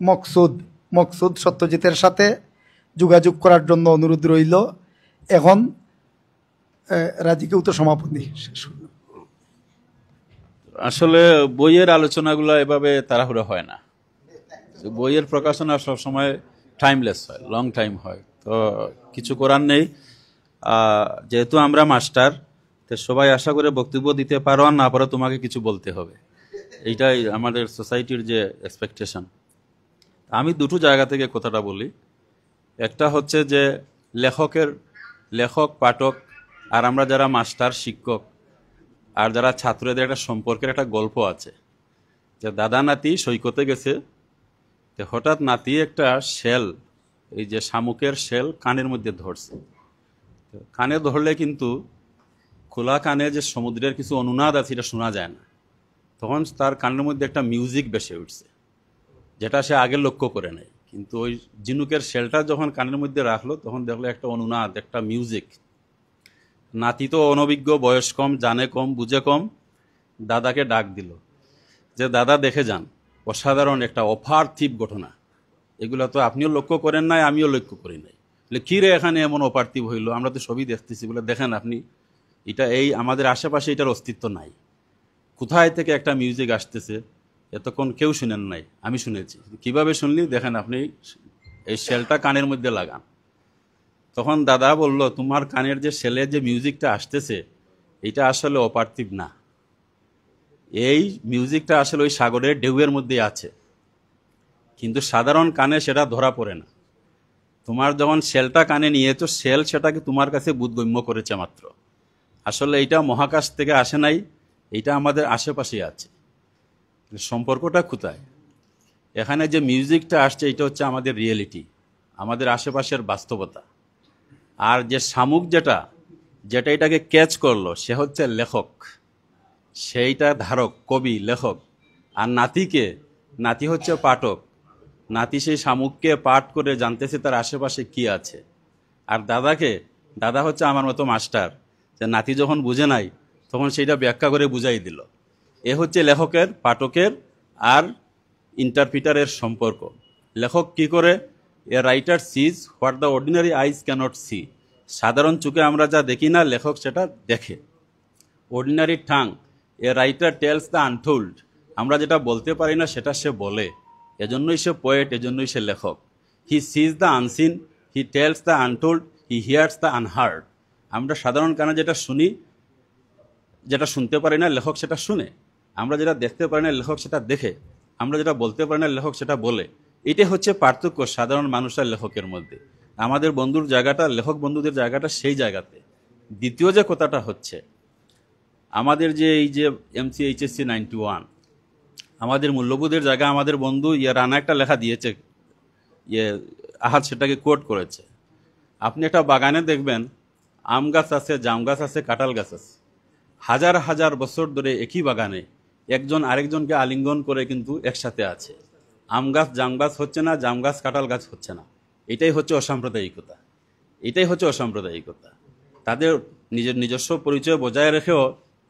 মকসুদ সত্যজিতের সাথে যোগাযোগ করার জন্য অনুরোধ রইল। এখন রাজিকেও তো সমাপনী শেষ হল। আসলে বইয়ের আলোচনাগুলো এভাবে তাড়াহুড়ো হয় না। বইয়ের প্রকাশনা সবসময় টাইমলেস হয়, লং টাইম হয়, তো কিছু করার নেই। যেহেতু আমরা মাস্টার, তো সবাই আশা করে বক্তব্য দিতে পারো, আর না পারো তোমাকে কিছু বলতে হবে, এইটাই আমাদের সোসাইটির যে এক্সপেকটেশন। আমি দুটো জায়গা থেকে কথাটা বলি। একটা হচ্ছে যে লেখক পাঠক আর আমরা যারা মাস্টার শিক্ষক আর যারা ছাত্রদের একটা সম্পর্কের একটা গল্প আছে, যে দাদা নাতি সৈকতে গেছে, তো হঠাৎ নাতি একটা শেল, এই যে শামুকের শেল কানের মধ্যে ধরছে। কানে ধরলে কিন্তু খোলা কানে যে সমুদ্রের কিছু অনুনাদ আছে এটা শোনা যায় না, তখন তার কানের মধ্যে একটা মিউজিক ভেসে উঠছে, যেটা সে আগে লক্ষ্য করে নেয়। কিন্তু ওই ঝিনুকের শেলটা যখন কানের মধ্যে রাখলো তখন দেখলো একটা অনুনাদ, একটা মিউজিক। নাতি তো অনভিজ্ঞ, বয়স কম, জানে কম, বুঝে কম, দাদাকে ডাক দিল যে দাদা দেখে যান, অসাধারণ একটা অপার্থিব ঘটনা, এগুলো তো আপনিও লক্ষ্য করেন নাই, আমিও লক্ষ্য করি নাই। বলে কী রে এখানে এমন অপার্থিব হইলো, আমরা তো সবই দেখতেছি। বলে দেখেন আপনি, এটা এই আমাদের আশেপাশে এটার অস্তিত্ব নাই, কোথায় থেকে একটা মিউজিক আসতেছে, এতক্ষণ কেউ শুনেন নাই, আমি শুনেছি। কিভাবে শুনলি দেখেন আপনি, এই শেলটা কানের মধ্যে লাগান। তখন দাদা বলল তোমার কানের যে শেলের যে মিউজিকটা আসতেছে এটা আসলে অপার্থিব না, এই মিউজিকটা আসলে ওই সাগরের ঢেউয়ের মধ্যে আছে, কিন্তু সাধারণ কানে সেটা ধরা পড়ে না। তোমার যখন শেলটা কানে নিয়েছো, শেল সেটাকে তোমার কাছে বোধগম্য করেছে মাত্র। আসলে এটা মহাকাশ থেকে আসে নাই, এটা আমাদের আশেপাশে আছে। সম্পর্কটা কোথায়? এখানে যে মিউজিকটা আসছে এটা হচ্ছে আমাদের রিয়েলিটি, আমাদের আশেপাশের বাস্তবতা। আর যে শামুক যেটা এটাকে ক্যাচ করলো সে হচ্ছে লেখক, সেইটা ধারক, কবি, লেখক। আর নাতি হচ্ছে পাঠক, নাতি সেই শামুককে পাঠ করে জানতেছে তার আশেপাশে কি আছে। আর দাদা হচ্ছে আমার মতো মাস্টার, যে নাতি যখন বুঝে নাই তখন সেইটা ব্যাখ্যা করে বুঝাই দিল। এ হচ্ছে লেখকের, পাঠকের আর ইন্টারপ্রিটারের সম্পর্ক। লেখক কি করে? A writer sees what the ordinary eyes cannot see. সাধারণ চোখে আমরা যা দেখি না, লেখক সেটা দেখে। Ordinary tongue, a writer tells the untold. আমরা যেটা বলতে পারি না সেটা সে বলে, এজন্যই সে পোয়েট, এজন্যই সে লেখক। He sees the unseen, he tells the untold, he hears the unheard. আমরা সাধারণ কানে যেটা শুনি, যেটা শুনতে পারি না, লেখক সেটা শুনে। আমরা যেটা দেখতে পারি না, লেখক সেটা দেখে। আমরা যেটা বলতে পারি না, লেখক সেটা বলে। এটাই হচ্ছে পার্থক্য সাধারণ মানুষ আর লেখকের মধ্যে। আমাদের বন্ধুর জায়গাটা, লেখক বন্ধুদের জায়গাটা সেই জায়গাতে। দ্বিতীয় যে কথাটা হচ্ছে, আমাদের যে এই যে এমসি এইচএসসি 91, আমাদের মূল্যবোধের জায়গায় আমাদের বন্ধু রানা একটা লেখা দিয়েছে, আহাদ সেটাকে কোট করেছে। আপনি একটা বাগানে দেখবেন আম গাছ আছে, জাম গাছ আছে, কাঁঠাল গাছ আছে, হাজার হাজার বছর ধরে একই বাগানে একজন আরেকজনকে আলিঙ্গন করে কিন্তু একসাথে আছে। আম গাছ জাম গাছ হচ্ছে না, জাম গাছ কাঁঠাল গাছ হচ্ছে না। এটাই হচ্ছে অসাম্প্রদায়িকতা, এটাই হচ্ছে অসাম্প্রদায়িকতা। তাদের নিজস্ব পরিচয় বজায় রেখেও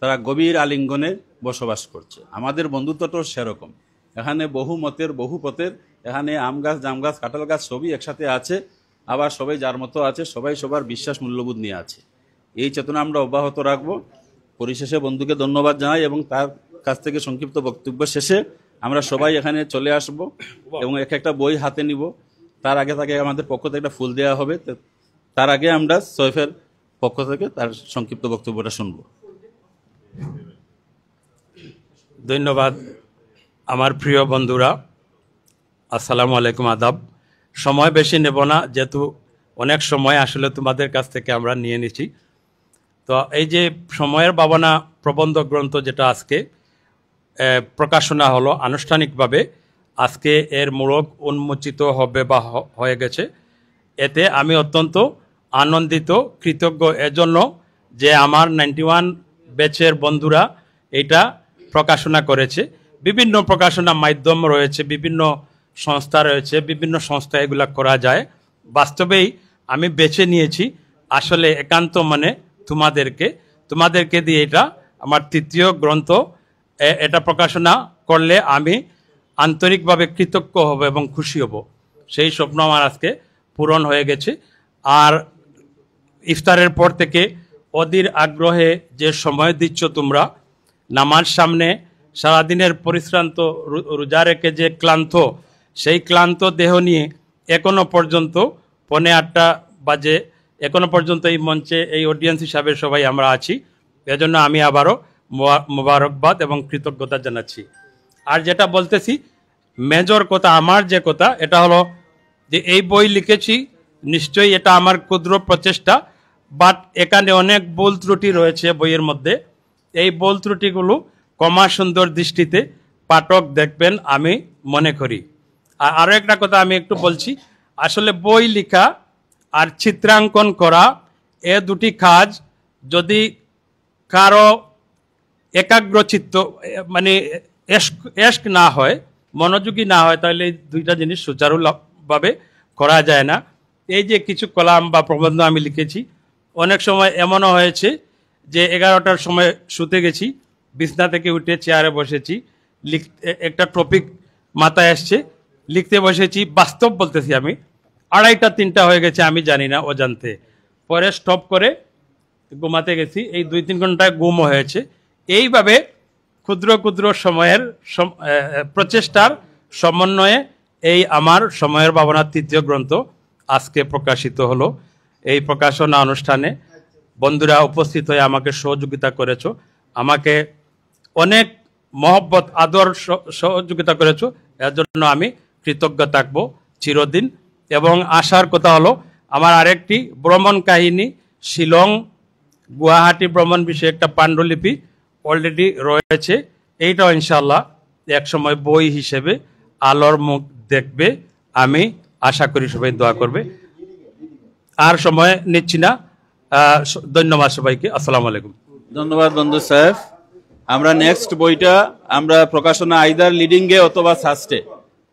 তারা গভীর আলিঙ্গনে বসবাস করছে। আমাদের বন্ধুত্বটাও সেরকম। এখানে বহু মতের, বহু পথের, এখানে আম গাছ জাম গাছ কাঁঠাল গাছ সবই একসাথে আছে। আবার সবাই যার মতো আছে, সবাই সবার বিশ্বাস মূল্যবোধ নিয়ে আছে। এই চেতনা আমরা অব্যাহত রাখবো। পরিশেষে বন্ধুকে ধন্যবাদ জানাই এবং তার কাছ থেকে সংক্ষিপ্ত বক্তব্য শেষে আমরা সবাই এখানে চলে আসব এবং এক একটা বই হাতে নিব। তার আগে তাকে আমাদের পক্ষ থেকে একটা ফুল দেওয়া হবে। তার আগে আমরা সৈফের পক্ষ থেকে তার সংক্ষিপ্ত বক্তব্যটা শুনব। ধন্যবাদ আমার প্রিয় বন্ধুরা, আসসালামু আলাইকুম, আদাব। সময় বেশি নেব না, যেহেতু অনেক সময় আসলে তোমাদের কাছ থেকে আমরা নিয়ে নিচ্ছি। তো এই যে সময়ের ভাবনা প্রবন্ধ গ্রন্থ যেটা আজকে প্রকাশনা হলো আনুষ্ঠানিকভাবে, আজকে এর মোড়ক উন্মোচিত হবে বা হয়ে গেছে। এতে আমি অত্যন্ত আনন্দিত, কৃতজ্ঞ এজন্য যে আমার 91 ব্যাচের বন্ধুরা এটা প্রকাশনা করেছে। বিভিন্ন প্রকাশনা মাধ্যম রয়েছে, বিভিন্ন সংস্থা রয়েছে, বিভিন্ন সংস্থা এগুলা করা যায়। বাস্তবেই আমি বেছে নিয়েছি আসলে একান্ত মানে তোমাদেরকে দিয়ে এটা আমার তৃতীয় গ্রন্থ, এটা প্রকাশনা করলে আমি আন্তরিকভাবে কৃতজ্ঞ হব এবং খুশি হব। সেই স্বপ্ন আমার আজকে পূরণ হয়ে গেছে। আর ইফতারের পর থেকে অধীর আগ্রহে যে সময় দিচ্ছ তোমরা, নামাজ সামনে, সারাদিনের পরিশ্রান্ত রোজা রেখে যে ক্লান্ত, সেই ক্লান্ত দেহ নিয়ে এখনো পর্যন্ত 8:45 বাজে, এখনো পর্যন্ত এই মঞ্চে এই অডিয়েন্স হিসাবে সবাই আমরা আছি। এজন্য আমি আবারও মোবারকবাদ এবং কৃতজ্ঞতা জানাচ্ছি। আর যেটা বলতেছি মেজর কথা, আমার যে কথা এটা হলো যে এই বই লিখেছি, নিশ্চয়ই এটা আমার ক্ষুদ্র প্রচেষ্টা, বাট এখানে অনেক ভুল ত্রুটি রয়েছে বইয়ের মধ্যে। এই ভুল ত্রুটিগুলো কমা সুন্দর দৃষ্টিতে পাঠক দেখবেন আমি মনে করি। আর আরও একটা কথা আমি একটু বলছি, আসলে বই লেখা আর চিত্রাঙ্কন করা এ দুটি কাজ যদি কারো একাগ্রচিত্ত মানে এস্ক না হয়, মনোযোগী না হয়, তাহলে এই দুইটা জিনিস সুচারুভাবে করা যায় না। এই যে কিছু কলাম বা প্রবন্ধ আমি লিখেছি, অনেক সময় এমনও হয়েছে যে 11টার সময় শুতে গেছি, বিছনা থেকে উঠে চেয়ারে বসেছি, একটা টপিক মাথায় আসছে, লিখতে বসেছি, বাস্তব বলতেছি আমি, 2:30-3টা হয়ে গেছে আমি জানি না অজান্তে। পরে স্টপ করে ঘুমাতে গেছি, এই 2-3 ঘন্টায় ঘুমও হয়েছে। এইভাবে ক্ষুদ্র ক্ষুদ্র সময়ের প্রচেষ্টার সমন্বয়ে এই আমার সময়ের ভাবনার তৃতীয় গ্রন্থ আজকে প্রকাশিত হলো। এই প্রকাশনা অনুষ্ঠানে বন্ধুরা উপস্থিত হয়ে আমাকে সহযোগিতা করেছো, আমাকে অনেক মহব্বত আদর সহযোগিতা করেছো, এর জন্য আমি কৃতজ্ঞ থাকবো চিরদিন। এবং আসার কথা হলো আমার আরেকটি ভ্রমণ কাহিনী, শিলং গুয়াহাটি ভ্রমণ বিষয়ে একটা পাণ্ডুলিপি অলরেডি রয়েছে। এইটাও ইনশাল্লাহ এক সময় বই হিসেবে আলোর মুখ দেখবে, আমি আশা করি সবাই দোয়া করবে। আর সময় নিচ্ছি না, ধন্যবাদ সবাইকে, আসসালামু আলাইকুম। ধন্যবাদ বন্ধু সাহেব। আমরা নেক্সট বইটা আমরা প্রকাশনা আইদার লিডিং এ অথবা সাস্টে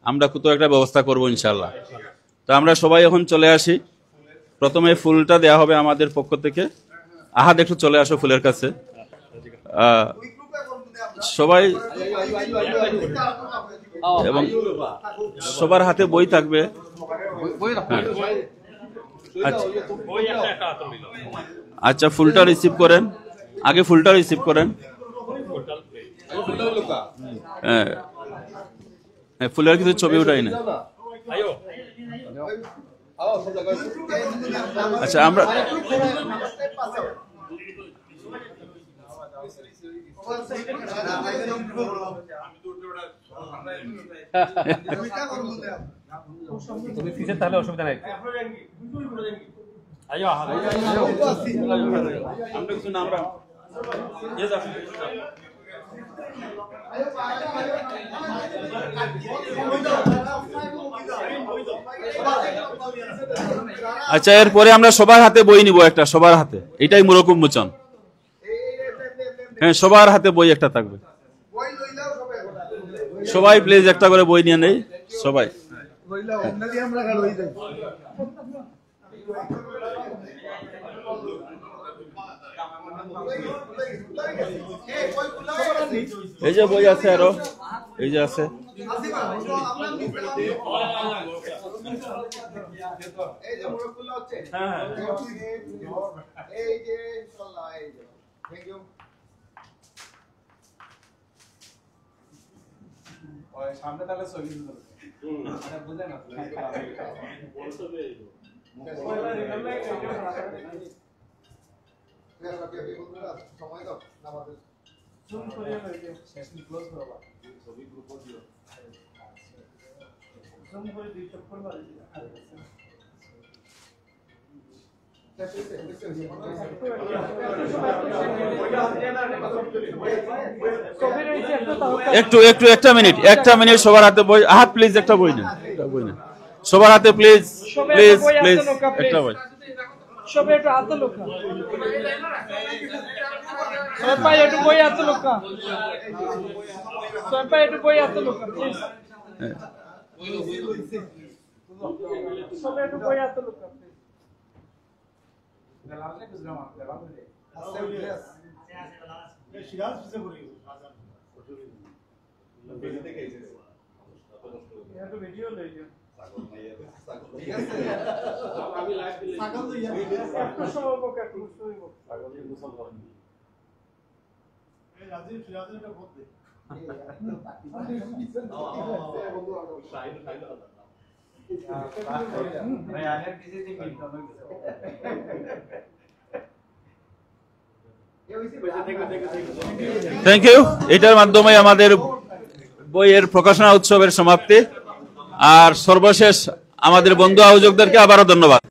আমরা কোথাও একটা ব্যবস্থা করব ইনশাল্লাহ। তো আমরা সবাই এখন চলে আসি। প্রথমে ফুলটা দেয়া হবে আমাদের পক্ষ থেকে। আহাদ একটু চলে আসো ফুলের কাছে। সবাই এবং সবার হাতে বই থাকবে। আচ্ছা ফুলটা রিসিভ করেন, আগে ফুলটা রিসিভ করেন। হ্যাঁ, ফুলের কিছু ছবি উঠাই না। আচ্ছা আমরা তাহলে অসুবিধা নাই। আমরা কিছু নাম আচ্ছা, এরপরে আমরা সবার হাতে বই নিব একটা, সবার হাতে, এটাই মোড়ক উন্মোচন। হ্যাঁ, সবার হাতে বই একটা থাকবে। সবাই প্লিজ একটা করে বই নিয়ে নেই সবাই। এই যে বই আছে, আরো এই যে আছে। সামনে তাহলে ছবি বুঝে না সময় দাও আমাদের ক্লোজ করবা ছবি গ্রুপ দিও জুম করে দুই চক্কর মারি একটা মিনিট সবার হাতে বই। হাত প্লিজ, একটা বই নেন, বই নেন সবার হাতে প্লিজ, প্লিজ প্লিজ একটা বই। সবাই একটু হাতে লোকা, সবাই একটু বই হাতে লোকা, সবাই একটু বই হাতে লোকা, প্লিজ সবাই একটু বই হাতে লোকা। ভিডিও লই দিও। Thank you. এটার মাধ্যমে আমাদের বইয়ের প্রকাশনা উৎসবের সমাপ্তি। আর সর্বশেষ আমাদের বন্ধু আয়োজকদেরকে আবারও ধন্যবাদ।